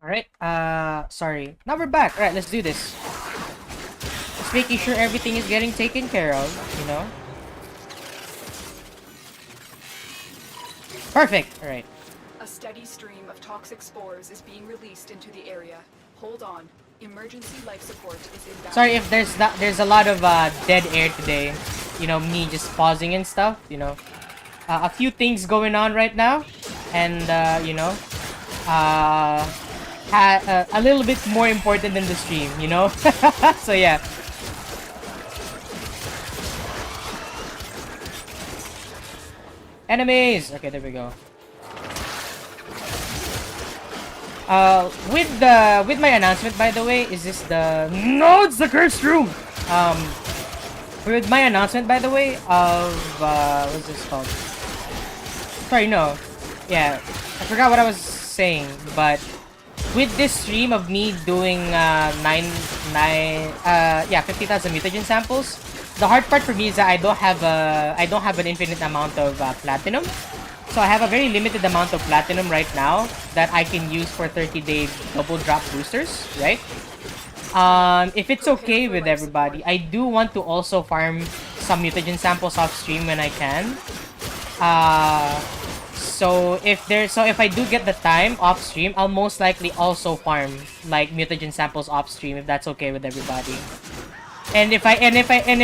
Alright, sorry. Now we're back. Alright, let's do this. Just making sure everything is getting taken care of, you know? Perfect! Alright. A steady stream of toxic spores is being released into the area. Hold on. Emergency life support is inbound. Sorry if there's a lot of dead air today. You know, me just pausing and stuff, you know. A few things going on right now. And, you know, a little bit more important than the stream, you know? So, yeah. Enemies! Okay, there we go. With my announcement, by the way, is this the... No, it's the cursed room! With my announcement, by the way, of, what's this called? Sorry, no. Yeah, I forgot what I was saying, but with this stream of me doing, 50,000 mutagen samples, the hard part for me is that I don't have an infinite amount of platinum. So I have a very limited amount of platinum right now that I can use for 30-day double drop boosters, right? If it's okay with everybody, I do want to also farm some mutagen samples off stream when I can. So if I do get the time off stream, I'll most likely also farm like mutagen samples off stream if that's okay with everybody. And if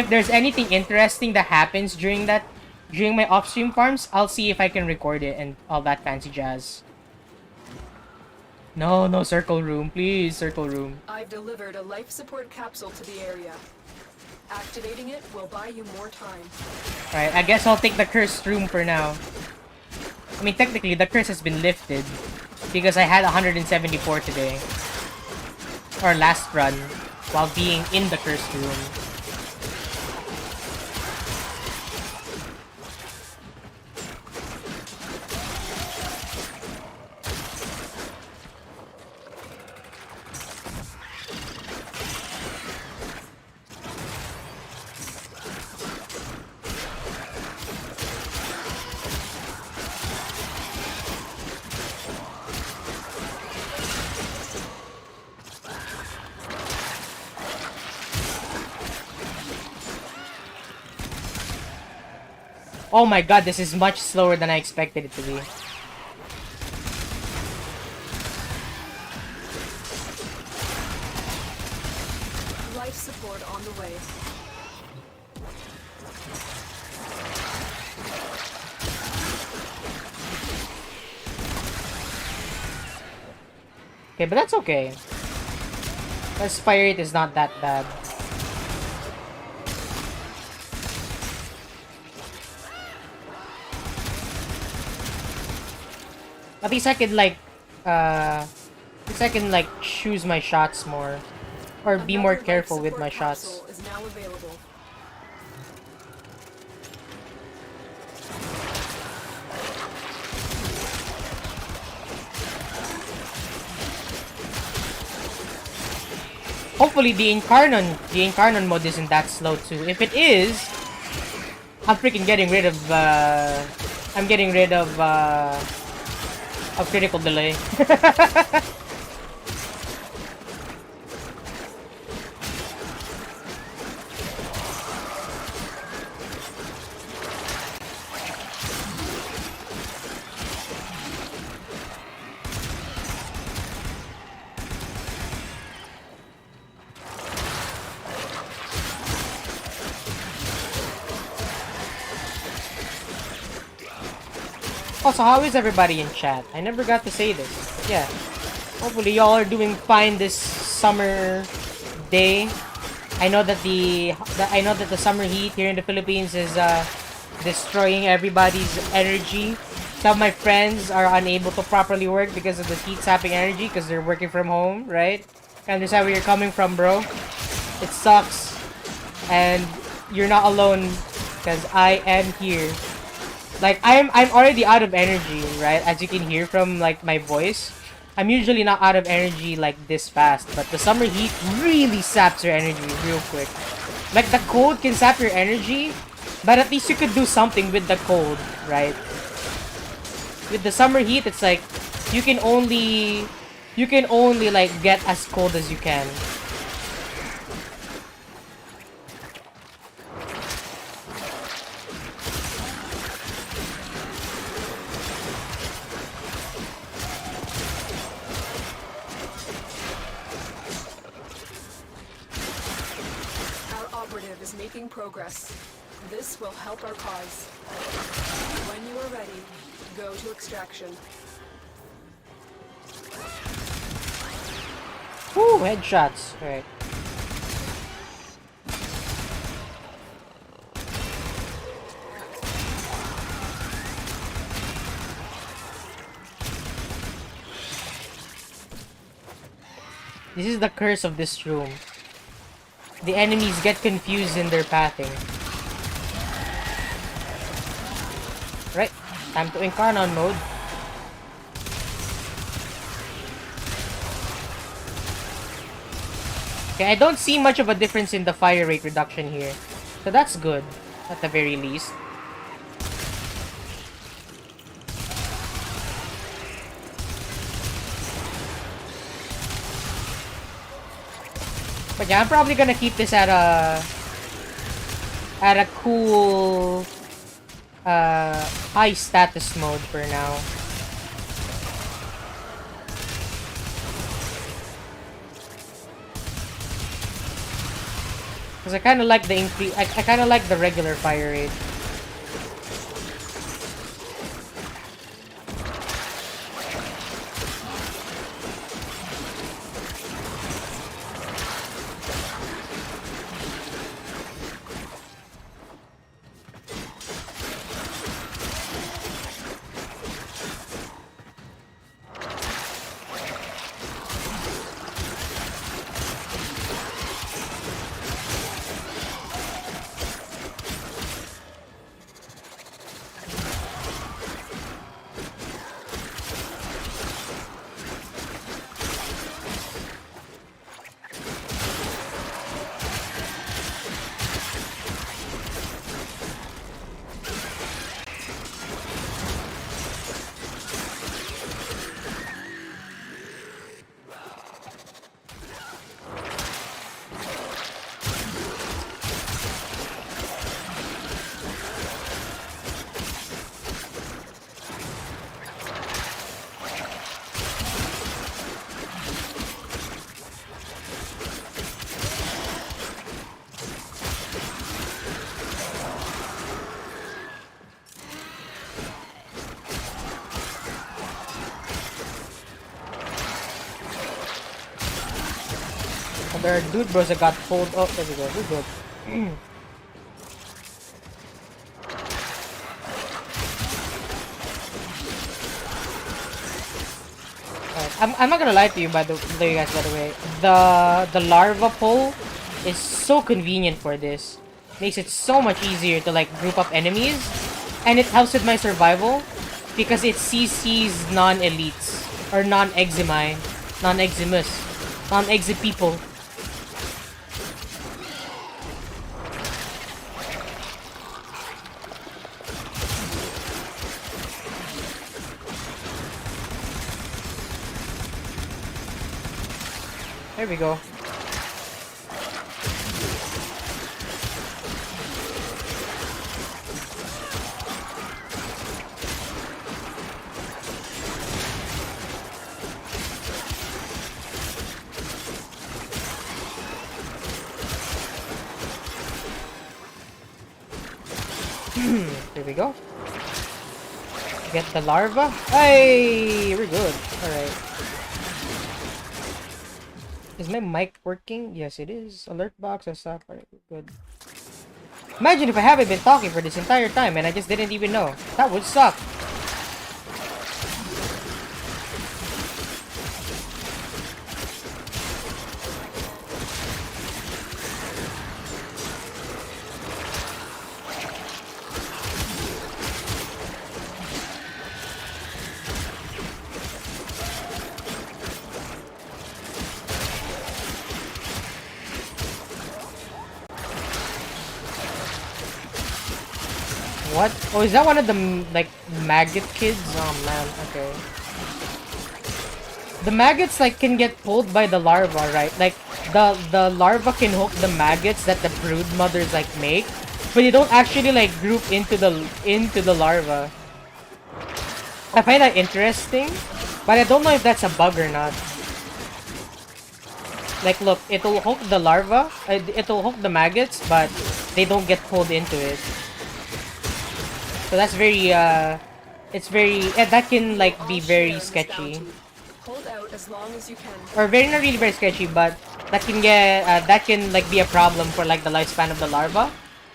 there's anything interesting that happens during my off-stream farms, I'll see if I can record it and all that fancy jazz. No circle room, please, circle room. I've delivered a life support capsule to the area. Activating it will buy you more time. Alright, I guess I'll take the cursed room for now. I mean, technically, the curse has been lifted because I had 174 today. Or last run, while being in the cursed room. Oh my god, this is much slower than I expected it to be. Life support on the way. Okay, but that's okay. Because fire rate is not that bad. At least I can like, at least I can like choose my shots more, or be more Another careful life with my support shots. capsule is now available. Hopefully the Incarnon mode isn't that slow too. If it is, I'm freaking getting rid of, I'm getting rid of critical delay. Also, how is everybody in chat? I never got to say this. Yeah. Hopefully y'all are doing fine this summer day. I know that the summer heat here in the Philippines is destroying everybody's energy. Some of my friends are unable to properly work because of the heat sapping energy because they're working from home, right? I understand where you're coming from, bro. It sucks. And you're not alone because I am here. Like, I'm already out of energy, right? As you can hear from, like, my voice. I'm usually not out of energy, like, this fast. But the summer heat really saps your energy real quick. Like, the cold can sap your energy, but at least you could do something with the cold, right? With the summer heat, it's like, you can only, like, get as cold as you can. Is making progress. This will help our cause. When you are ready, go to extraction. Woo, headshots. Alright. This is the curse of this room. The enemies get confused in their pathing. Right, time to Incarnon mode. Okay, I don't see much of a difference in the fire rate reduction here. So that's good, at the very least. But yeah, I'm probably gonna keep this at a cool high status mode for now. Cause I kinda like the I kinda like the regular fire rate. And there are dude bros that got pulled. Oh, there we go. We're good. I'm not gonna lie to you, by the way. The larva pole is so convenient for this. Makes it so much easier to like group up enemies, and it helps with my survival because it CCs non-elites or non-eczemi, non-eczemus, non-exe people. There we go. There we go. Get the larva. Hey, we're good. Alright. Is my mic working? Yes, it is. Alert box, that's up. Alright, we're good. Imagine if I haven't been talking for this entire time and I just didn't even know. That would suck. What? Oh, is that one of the, like, maggot kids? Oh, man. Okay. The maggots, like, can get pulled by the larva, right? Like, the larva can hook the maggots that the brood mothers, like, make. But you don't actually, like, group into the larva. I find that interesting. But I don't know if that's a bug or not. Like, look, it'll hook the larva. It'll hook the maggots, but they don't get pulled into it. So that's very, it's very, that can, like, be very sketchy. Hold out as long as you can. Or very, not really very sketchy, but that can get, that can, like, be a problem for, like, the lifespan of the larva.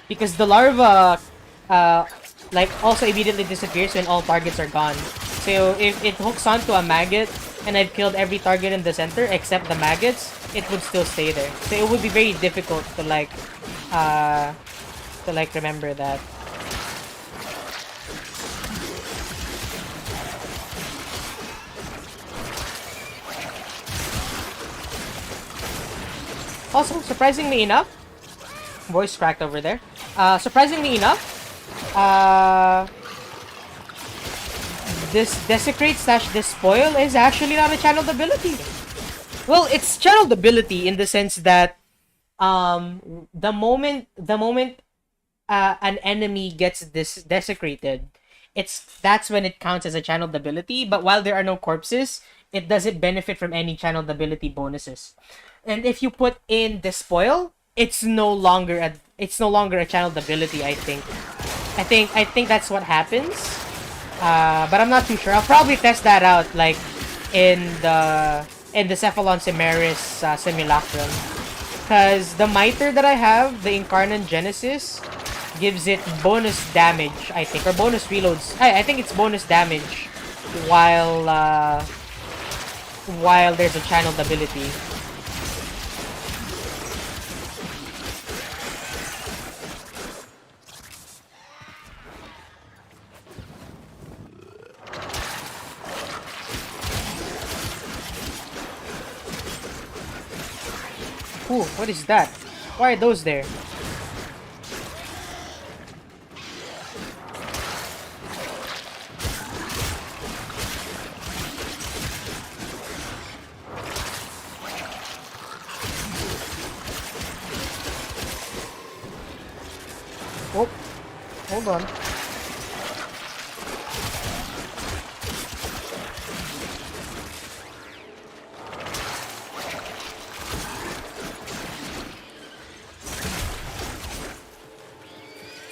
Because the larva, like, also immediately disappears when all targets are gone. So if it hooks onto a maggot, and I've killed every target in the center except the maggots, it would still stay there. So it would be very difficult to, like, remember that. Also, surprisingly enough, voice cracked over there. Surprisingly enough, this desecrate / despoil is actually not a channeled ability. Well, it's channeled ability in the sense that the moment an enemy gets desecrated, that's when it counts as a channeled ability. But while there are no corpses, it doesn't benefit from any channeled ability bonuses. And if you put in despoil, it's no longer a channeled ability. I think that's what happens. But I'm not too sure. I'll probably test that out, like in the Cephalon Cimeris simulacrum, because the mitre that I have, the Incarnate Genesis, gives it bonus damage, I think, or bonus reloads. I think it's bonus damage while there's a channeled ability. Ooh, what is that? Why are those there? Oh, hold on.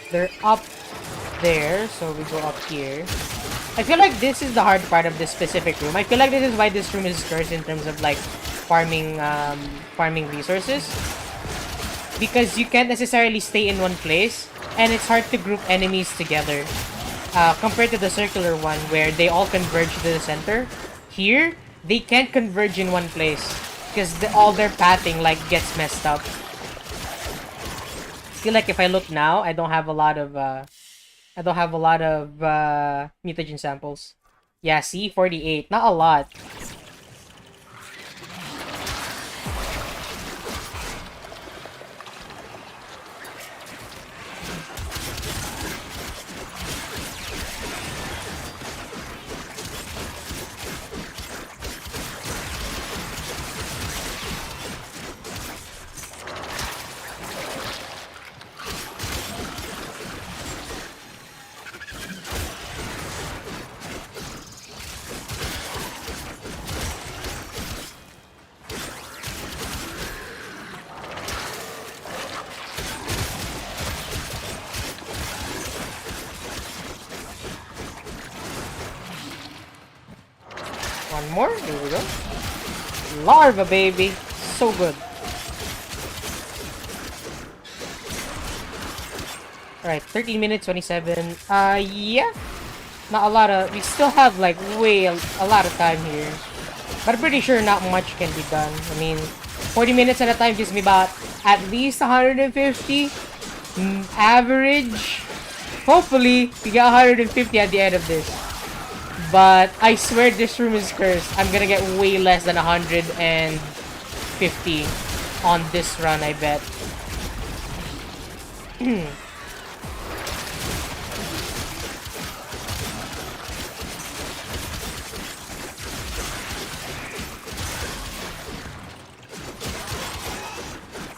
They're up there, so we go up here. I feel like this is the hard part of this specific room. I feel like this is why this room is cursed in terms of, like, farming resources, because you can't necessarily stay in one place, and it's hard to group enemies together. Compared to the circular one where they all converge to the center, here they can't converge in one place because all their pathing like gets messed up. I feel like if I look now, I don't have a lot of mutagen samples. Yeah, see, 48, not a lot. One more. Here we go. Larva, baby. So good. Alright, 13 minutes, 27. Yeah. Not a lot of... We still have, like, a lot of time here. But I'm pretty sure not much can be done. I mean, 40 minutes at a time gives me about at least 150. Average. Hopefully, we get 150 at the end of this. But I swear this room is cursed. I'm gonna get way less than 150 on this run, I bet.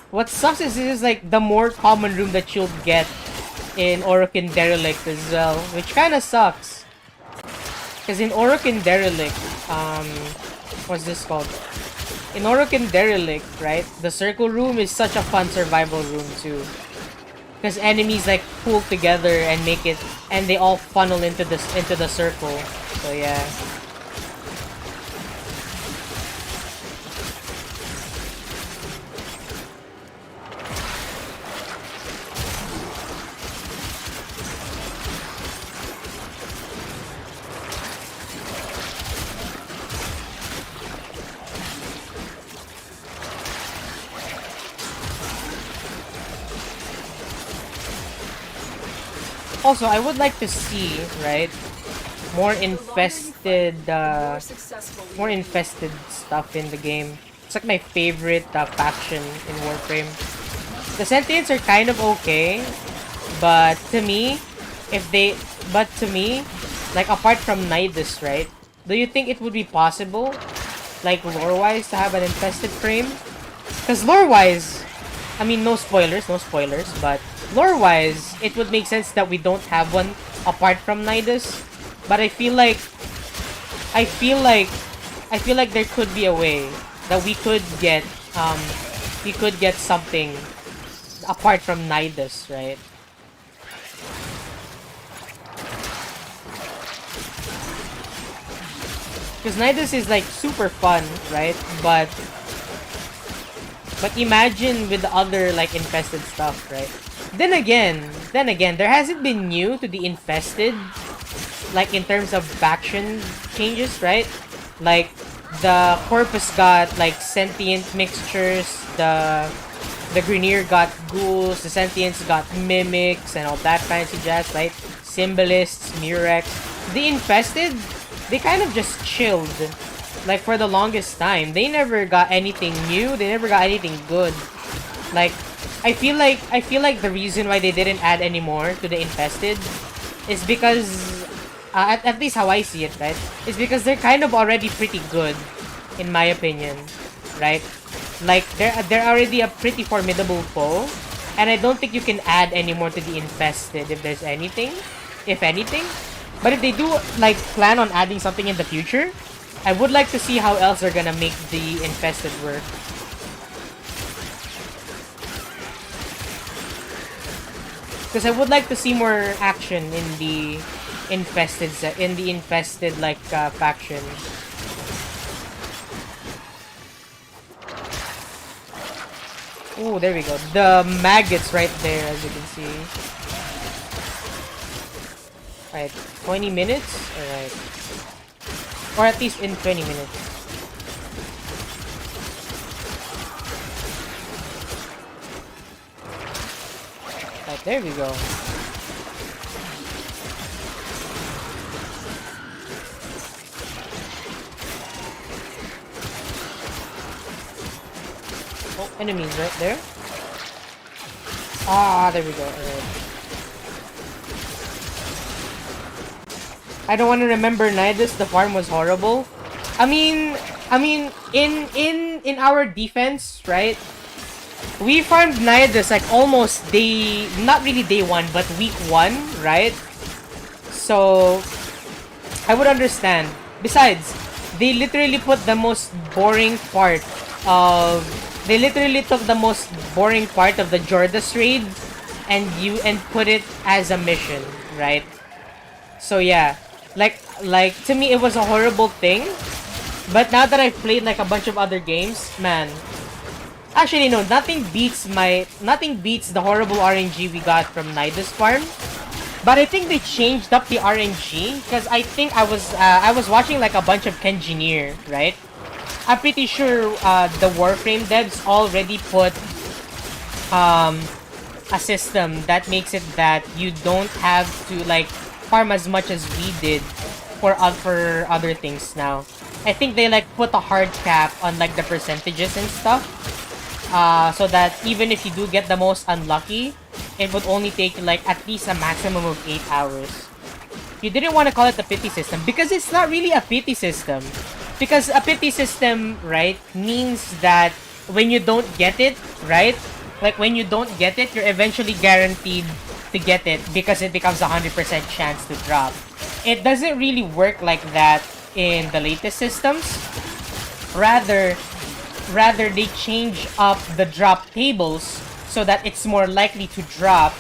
What sucks is this is like the more common room that you'll get in Orokin Derelict as well, which kind of sucks. Because in Orokin Derelict, what's this called? In Orokin Derelict, right, the circle room is such a fun survival room too. Because enemies like pool together and make it, and they all funnel into the circle. So yeah. Also, I would like to see, right, more infested stuff in the game. It's like my favorite faction in Warframe. The Sentients are kind of okay, but to me, like apart from Nidus, right, do you think it would be possible, like lore-wise, to have an infested frame? Because lore-wise, I mean, no spoilers, but lore-wise, it would make sense that we don't have one apart from Nidus. But I feel like there could be a way that we could get something apart from Nidus, right? Because Nidus is like super fun, right? But imagine with the other like infested stuff, right? Then again, there hasn't been new to the infested, like in terms of faction changes, right? Like the Corpus got like sentient mixtures, the Grineer got ghouls, the Sentients got mimics and all that fancy jazz, right? Symbolists, Murex. The infested, they kind of just chilled. Like for the longest time, they never got anything new. They never got anything good. Like I feel like the reason why they didn't add any more to the infested is because, at least how I see it, right, is because they're kind of already pretty good, in my opinion, right? Like they're already a pretty formidable foe, and I don't think you can add any more to the infested if there's anything, if anything. But if they do like plan on adding something in the future, I would like to see how else they're gonna make the infested work. Because I would like to see more action in the infested like faction. Oh, there we go. The maggots right there, as you can see. Alright, 20 minutes? Alright. Or at least in 20 minutes. Right, there we go. Oh, enemies right there. Ah, there we go. Alright. I don't want to remember Nidus. The farm was horrible. I mean, in our defense, right? We farmed Nidus like almost not really day one, but week 1, right? So I would understand. Besides, they literally put the most boring part of. They literally took the most boring part of the Jordas raid and put it as a mission, right? So yeah. Like to me it was a horrible thing, but now that I've played like a bunch of other games, man, actually no, nothing beats the horrible RNG we got from Nidus farm. But I think they changed up the RNG because I think I was watching like a bunch of Kengineer, right? I'm pretty sure the Warframe devs already put a system that makes it that you don't have to like farm as much as we did for other things now. I think they like put a hard cap on like the percentages and stuff, so that even if you do get the most unlucky, it would only take like at least a maximum of 8 hours. You didn't want to call it a pity system because it's not really a pity system. Because a pity system, right, means that when you don't get it, right, like when you don't get it, you're eventually guaranteed to get it because it becomes 100% chance to drop. It doesn't really work like that in the latest systems. Rather they change up the drop tables so that it's more likely to drop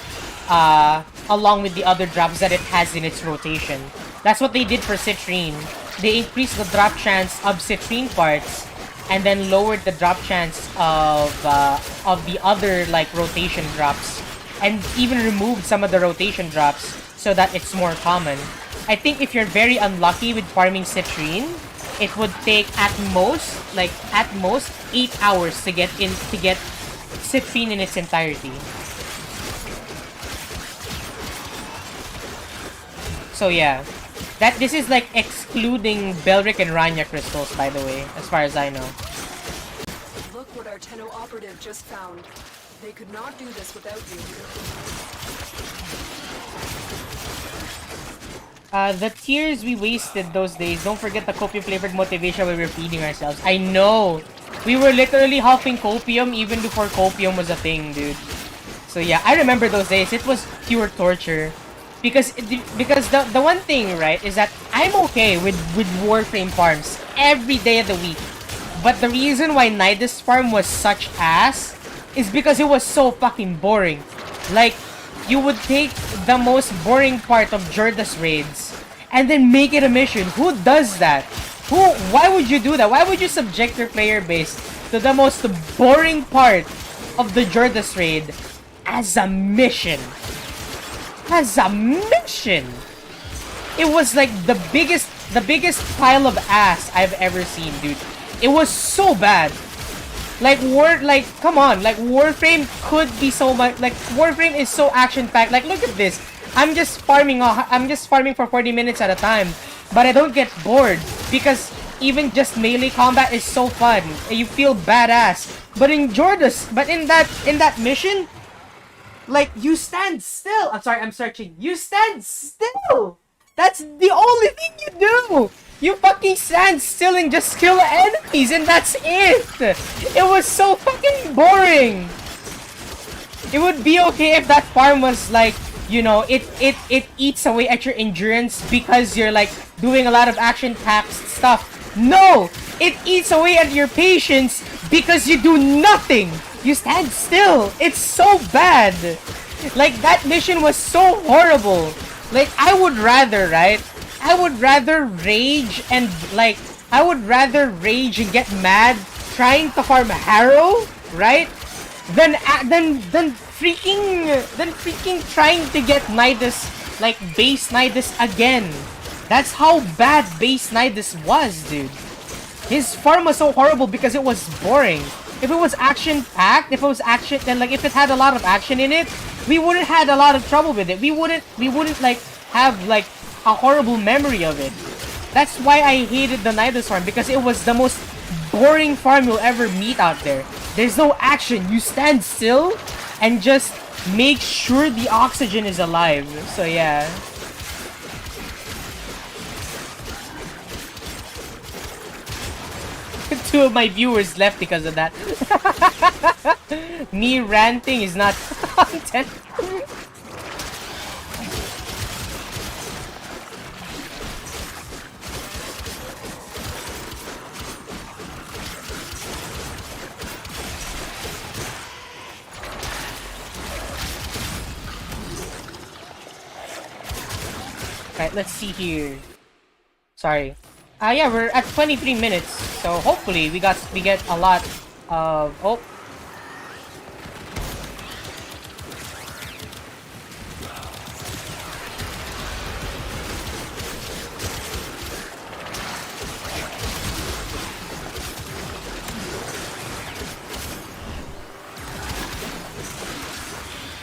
along with the other drops that it has in its rotation. That's what they did for Citrine. They increased the drop chance of Citrine parts and then lowered the drop chance of the other like rotation drops, and even removed some of the rotation drops so that it's more common. I think if you're very unlucky with farming Citrine, it would take at most 8 hours to get Citrine in its entirety. So yeah, this is like excluding Belric and Rania crystals, by the way, as far as I know. Look what our Tenno operative just found. They could not do this without you. The tears we wasted those days. Don't forget the copium flavored motivation we were feeding ourselves. I know! We were literally huffing copium even before copium was a thing, dude. So yeah, I remember those days. It was pure torture. Because the one thing, right, is that I'm okay with Warframe farms every day of the week. But the reason why Nidus farm was such ass is because it was so fucking boring. Like, you would take the most boring part of Jordas raids and then make it a mission. Who does that? Why would you do that? Why would you subject your player base to the most boring part of the Jordas raid as a mission? As a mission! It was like the biggest pile of ass I've ever seen, dude. It was so bad. Come on, like Warframe could be so much, like Warframe is so action-packed. Like, look at this. I'm just farming for 40 minutes at a time, but I don't get bored because even just melee combat is so fun. You feel badass. But in that mission, like, you stand still. I'm sorry, I'm searching. You stand still. That's the only thing you do. You fucking stand still and just kill enemies, and that's it. It was so fucking boring. It would be okay if that farm was like, you know, it eats away at your endurance because you're like doing a lot of action-packed stuff. No, it eats away at your patience because you do nothing. You stand still. It's so bad. Like, that mission was so horrible. Like, I would rather, right? I would rather rage and get mad trying to farm Harrow, right? Then freaking trying to get Nidus, like base Nidus again. That's how bad base Nidus was, dude. His farm was so horrible because it was boring. If it was action packed, if it had a lot of action in it, we wouldn't had a lot of trouble with it. We wouldn't like have like a horrible memory of it. That's why I hated the Nidus farm, because it was the most boring farm you'll ever meet out there. There's no action. You stand still and just make sure the oxygen is alive. So yeah. Two of my viewers left because of that. Me ranting is not content. Right, let's see here. Sorry. Yeah, we're at 23 minutes, so hopefully we get a lot of... Oh.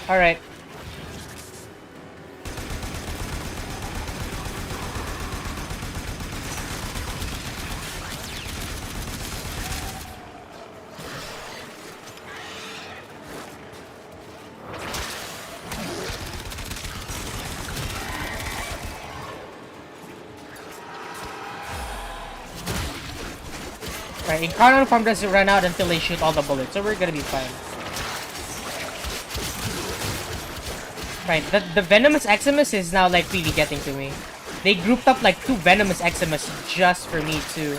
Alright. Right, Incarnate farm doesn't run out until they shoot all the bullets, so we're gonna be fine. Right, the Venomous Eximus is now like really getting to me. They grouped up like 2 Venomous Eximus just for me too.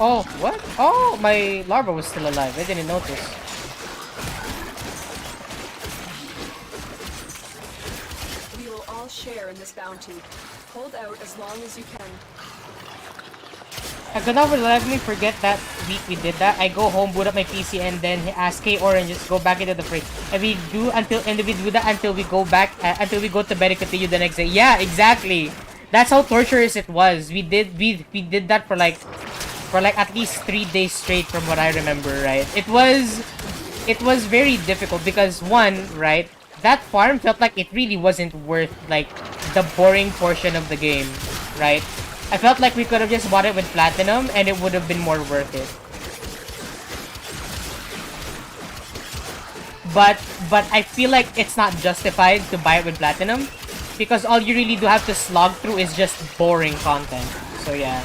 Oh, what? Oh, my larva was still alive. I didn't notice. We will all share in this bounty. Hold out as long as you can. I could never let me forget that week we did that. I go home, boot up my PC, and then ask K Orange go back into the fray. And we do that until we go back until we go to bed and continue the next day. Yeah, exactly. That's how torturous it was. We did that for like at least 3 days straight from what I remember, right? It was very difficult because one, right, that farm felt like it really wasn't worth like the boring portion of the game, right? I felt like we could have just bought it with platinum and it would have been more worth it. But I feel like it's not justified to buy it with platinum because all you really do have to slog through is just boring content. So yeah.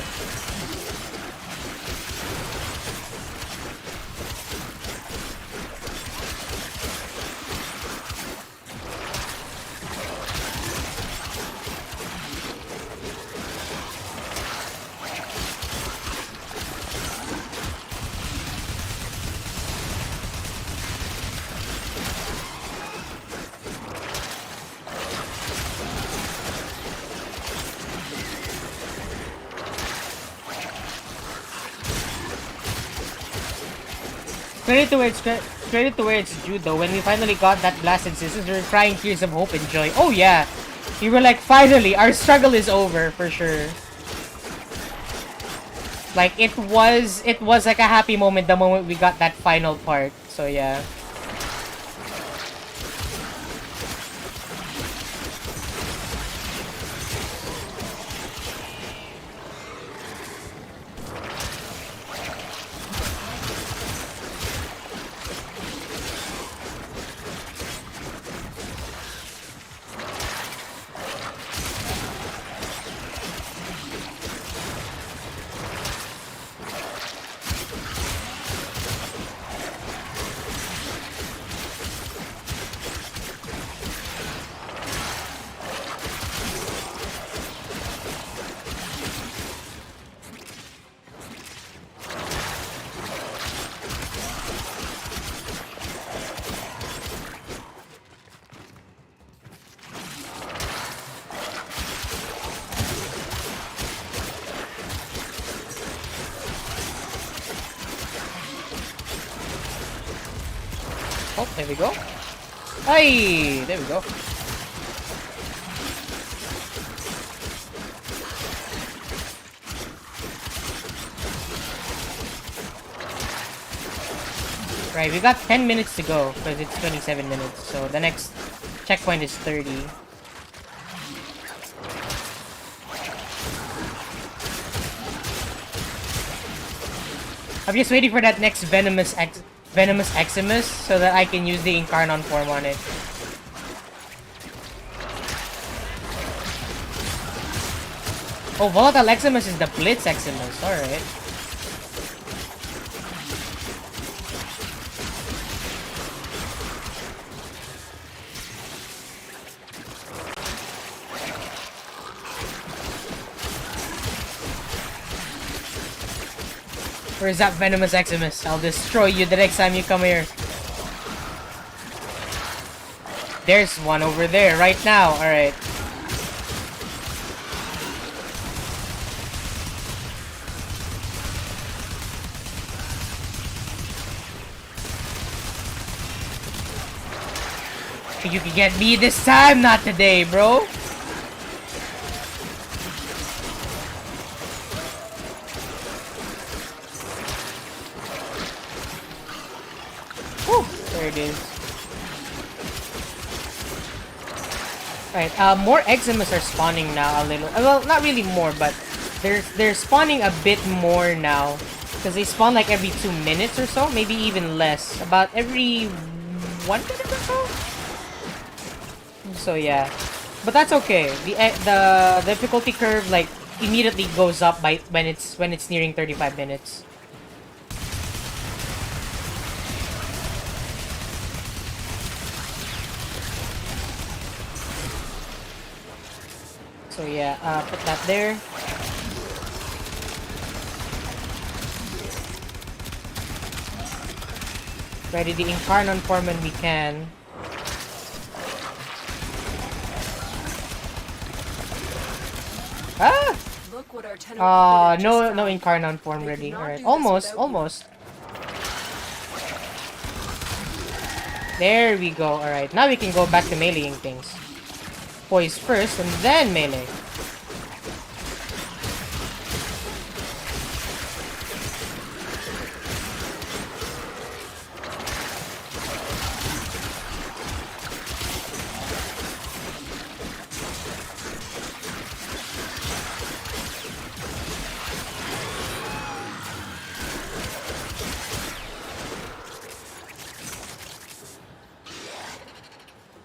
Credit to where it's due though. When we finally got that blasted sisters, we were crying tears of hope and joy. Oh yeah, we were like, finally, our struggle is over for sure. Like it was like a happy moment the moment we got that final part. So yeah. Oh, there we go. Hey, there we go. Right, we got 10 minutes to go because it's 27 minutes. So the next checkpoint is 30. I'm just waiting for that next Venomous Eximus so that I can use the Incarnon form on it. Oh, Volatile Eximus is the Blitz Eximus. Alright. Where's that Venomous Eximus? I'll destroy you the next time you come here. There's one over there right now. Alright. You can get me this time, not today, bro. There it is. Alright, more Eximus are spawning now a little. Well, not really more, but they're spawning a bit more now. Because they spawn like every 2 minutes or so, maybe even less. About every 1 minute or so? So yeah. But that's okay. The difficulty curve like immediately goes up by when it's nearing 35 minutes. So yeah, put that there. Ready the Incarnon form when we can. Ah! Look what our tenor No Incarnon form ready. Alright, almost. There we go. Alright, now we can go back to meleeing things. Poise first and then melee.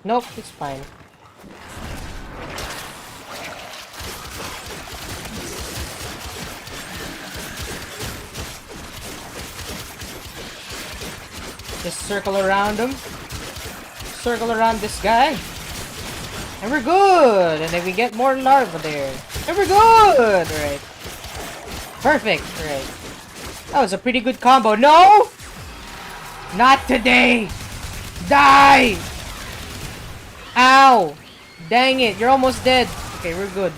Nope, it's fine. Just circle around him. Circle around this guy. And we're good! And then we get more larvae there. And we're good! Alright. Perfect. Alright. That was a pretty good combo. No! Not today! Die! Ow! Dang it, you're almost dead. Okay, we're good.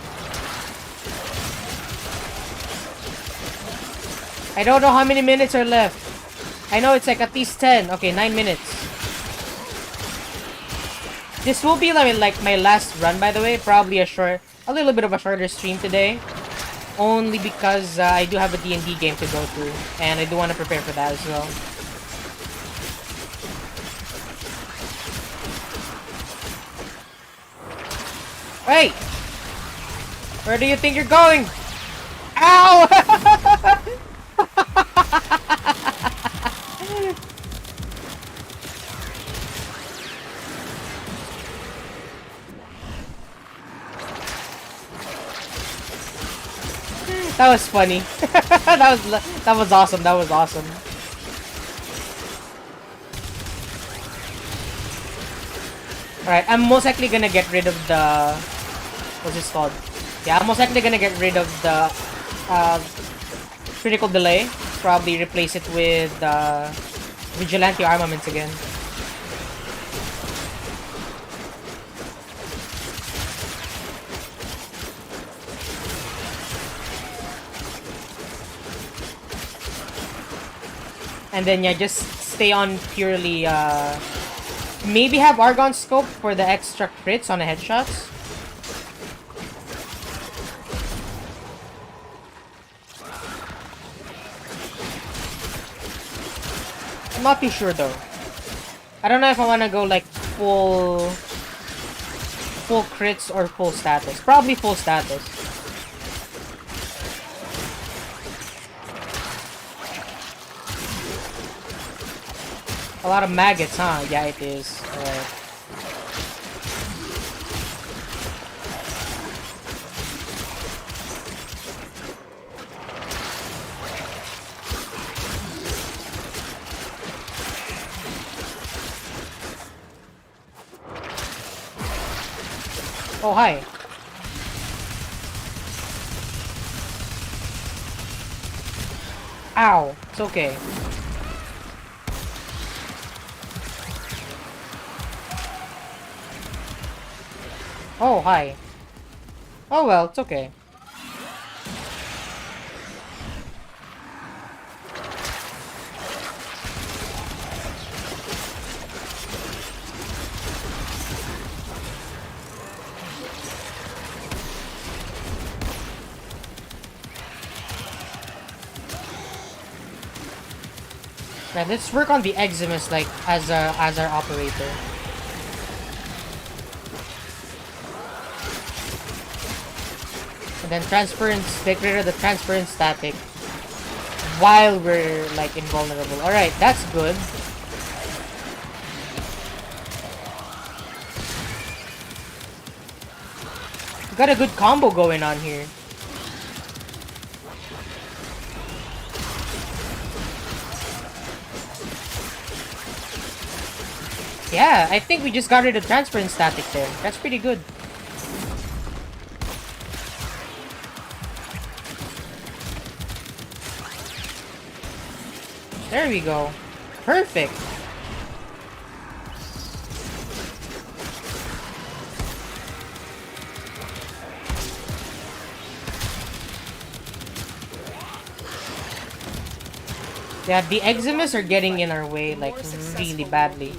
I don't know how many minutes are left. I know it's like at least 10. Okay, 9 minutes. This will be like my last run, by the way. Probably a little bit of a shorter stream today. Only because I do have a D&D game to go through. And I do want to prepare for that as well. Hey! Where do you think you're going? Ow! That was funny. that was awesome. That was awesome. Alright, I'm most likely gonna get rid of the... What's this called? Yeah, I'm most likely gonna get rid of the critical delay. Probably replace it with vigilante armaments again. And then yeah, just stay on purely maybe have Argon Scope for the extra crits on the headshots. I'm not too sure though. I don't know if I want to go like full crits or full status. Probably full status. A lot of maggots, huh? Yeah, it is. Alright. Oh, hi. Ow. It's okay. Oh, hi. Oh well, it's okay. Now let's work on the Eximus like as our operator. And then transference, get rid of the transference static while we're like invulnerable. Alright, that's good. We got a good combo going on here. Yeah, I think we just got rid of transference static there. That's pretty good. There we go. Perfect. Yeah, the Eximus are getting in our way, like, really badly.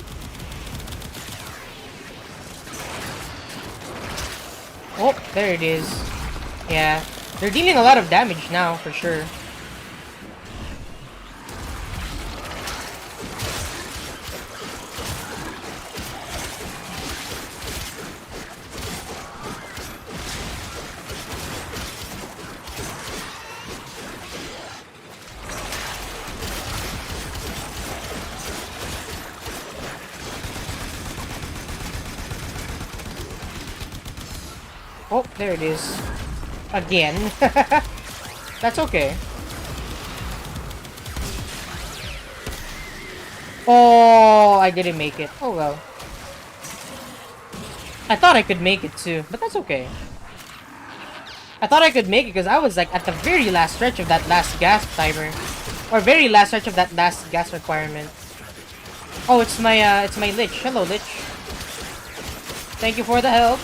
Oh, there it is. Yeah, they're dealing a lot of damage now, for sure. Oh, there it is. Again. That's okay. Oh, I didn't make it. Oh well. I thought I could make it too, but that's okay. I thought I could make it because I was like at the very last stretch of that last gas timer. Or very last stretch of that last gas requirement. Oh, it's my Lich. Hello, Lich. Thank you for the help.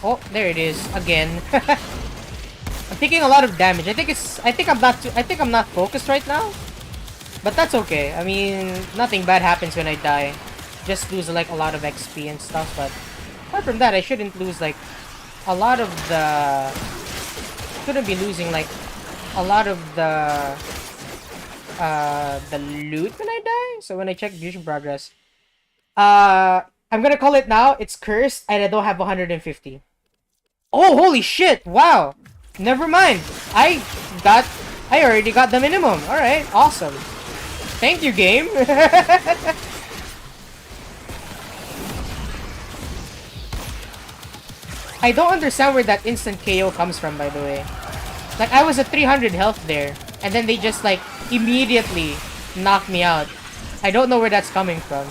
Oh, there it is again. I'm taking a lot of damage. I think I'm not focused right now. But that's okay. I mean, nothing bad happens when I die. Just lose like a lot of XP and stuff, but apart from that, I shouldn't lose like a lot of the shouldn't be losing like a lot of the loot when I die. So when I check mission progress, I'm gonna call it now. It's cursed and I don't have 150. Oh, holy shit! Wow! Never mind. I already got the minimum. Alright, awesome. Thank you, game. I don't understand where that instant KO comes from, by the way. Like, I was at 300 health there, and then they just, like, immediately knocked me out. I don't know where that's coming from.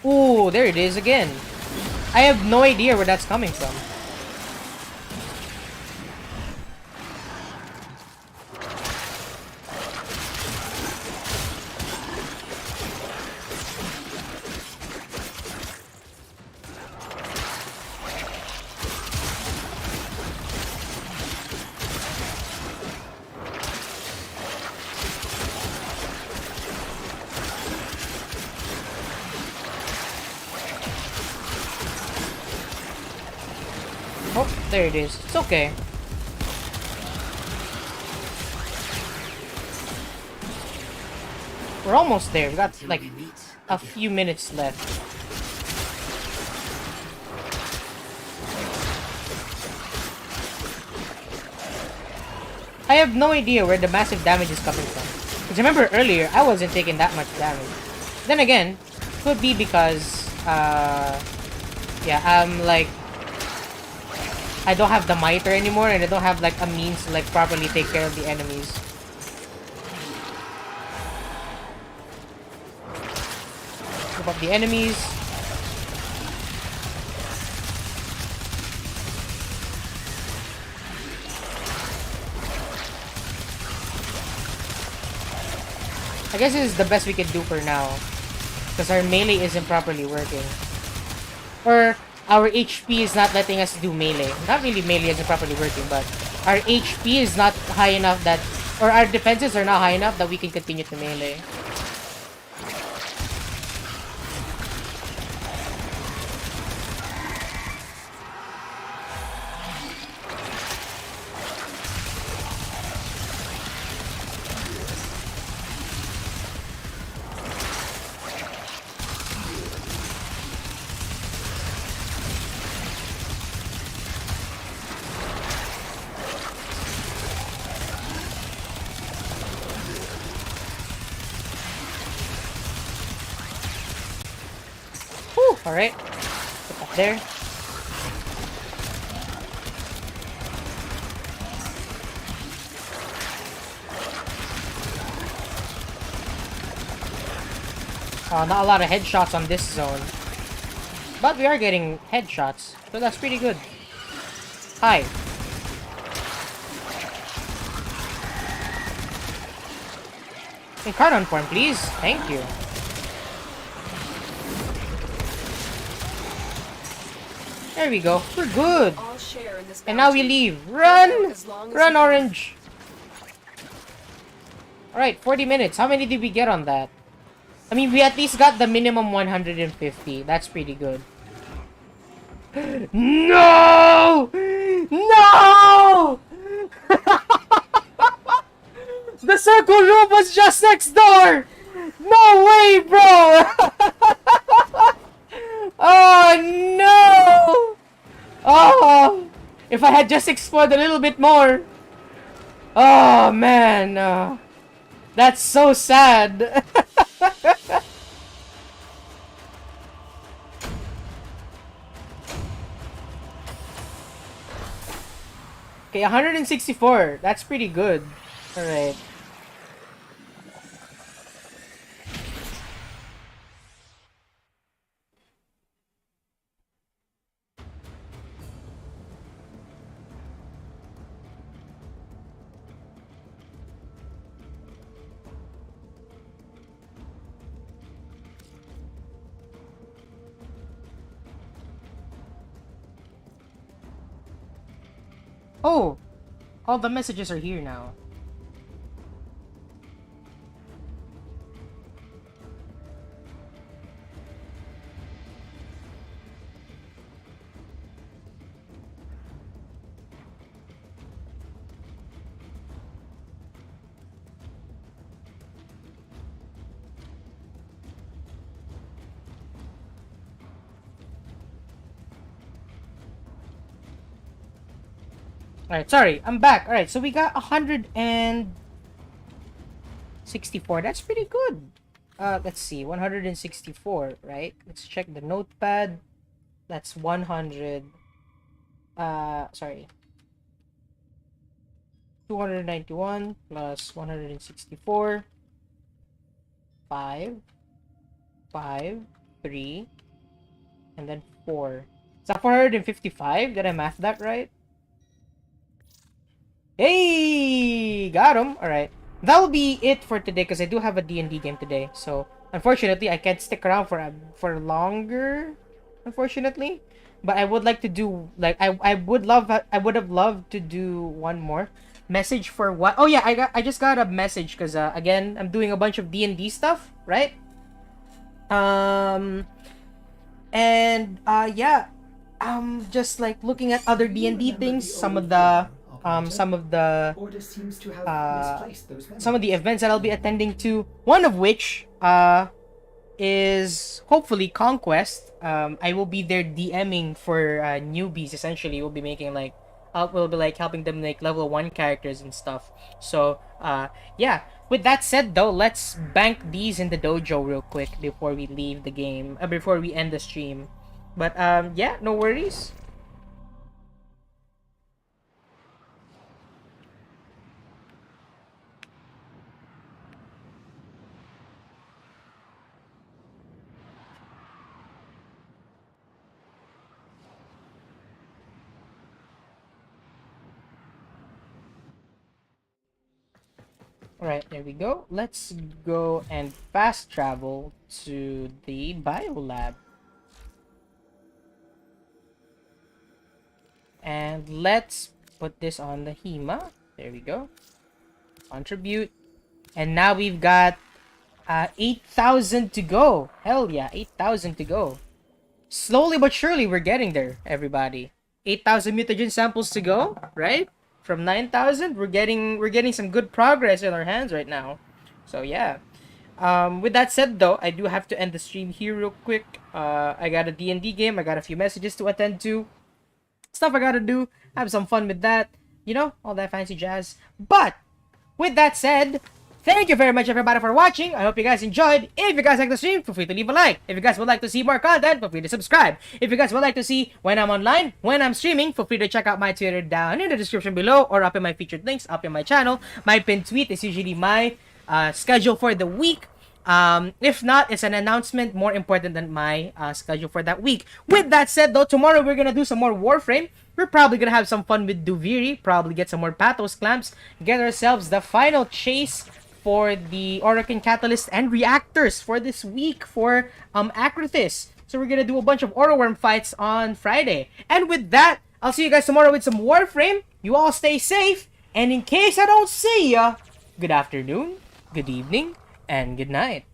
Ooh, there it is again. I have no idea where that's coming from. There it is. It's okay. We're almost there. We got like a few minutes left. I have no idea where the massive damage is coming from. Because remember earlier, I wasn't taking that much damage. Then again, could be because, yeah, I'm like, I don't have the mitre anymore, and I don't have like a means to like properly take care of the enemies. Group up the enemies. I guess this is the best we can do for now. Because our melee isn't properly working. Or our HP is not letting us do melee. Not really melee isn't properly working, but our HP is not high enough that... Or our defenses are not high enough that we can continue to melee. Alright. Put that there. Not a lot of headshots on this zone. But we are getting headshots, so that's pretty good. Hi. Incarnon form, please. Thank you. There we go. We're good. And now we leave. Run! Run, Orange! Alright, 40 minutes. How many did we get on that? I mean, we at least got the minimum 150. That's pretty good. No! No! The circle room was just next door! No way, bro! Oh, no! Oh! If I had just explored a little bit more. Oh, man. That's so sad. Okay, 164. That's pretty good. Alright. Oh! All the messages are here now. Alright, sorry, I'm back. Alright, so we got 164. That's pretty good. Let's see, 164, right? Let's check the notepad. That's 100. Sorry. 291 plus 164. 5, 5, 3, and then 4. Is that 455? Did I math that right? Hey! Got him! Alright. That will be it for today because I do have a D&D game today. So, unfortunately, I can't stick around for longer. Unfortunately. But I would like to do, like, I would have loved to do one more. Message for what? Oh yeah, I just got a message because, again, I'm doing a bunch of D&D stuff, right? Yeah. just like looking at other Do you D&D remember things, the some of old the operator? some of the Order seems to have uh misplaced those some of the memories. events that I'll be attending to. One of which is hopefully Conquest. I will be there DMing for newbies. Essentially, we'll be making like, we'll be like helping them make level 1 characters and stuff. So yeah. With that said, though, let's bank these in the dojo real quick before we leave the game. Before we end the stream. But yeah, no worries. Alright, there we go. Let's go and fast travel to the biolab. And let's put this on the HEMA. There we go. Contribute. And now we've got 8,000 to go. Hell yeah, 8,000 to go. Slowly but surely, we're getting there, everybody. 8,000 mutagen samples to go, right? From 9,000, we're getting some good progress in our hands right now. So yeah. With that said, though, I do have to end the stream here real quick. I got a D&D game. I got a few messages to attend to. Stuff I gotta do. Have some fun with that. You know, all that fancy jazz. But, with that said, thank you very much, everybody, for watching. I hope you guys enjoyed. If you guys like the stream, feel free to leave a like. If you guys would like to see more content, feel free to subscribe. If you guys would like to see when I'm online, when I'm streaming, feel free to check out my Twitter down in the description below or up in my featured links up in my channel. My pinned tweet is usually my schedule for the week. If not, it's an announcement more important than my schedule for that week. With that said, though, tomorrow we're gonna do some more Warframe. We're probably gonna have some fun with Duviri, probably get some more Pathos clamps, get ourselves the final chase for the Orokin Catalyst and Reactors for this week for Acrithis. So we're gonna do a bunch of Oroworm fights on Friday. And with that, I'll see you guys tomorrow with some Warframe. You all stay safe, and in case I don't see ya, good afternoon, good evening, and good night.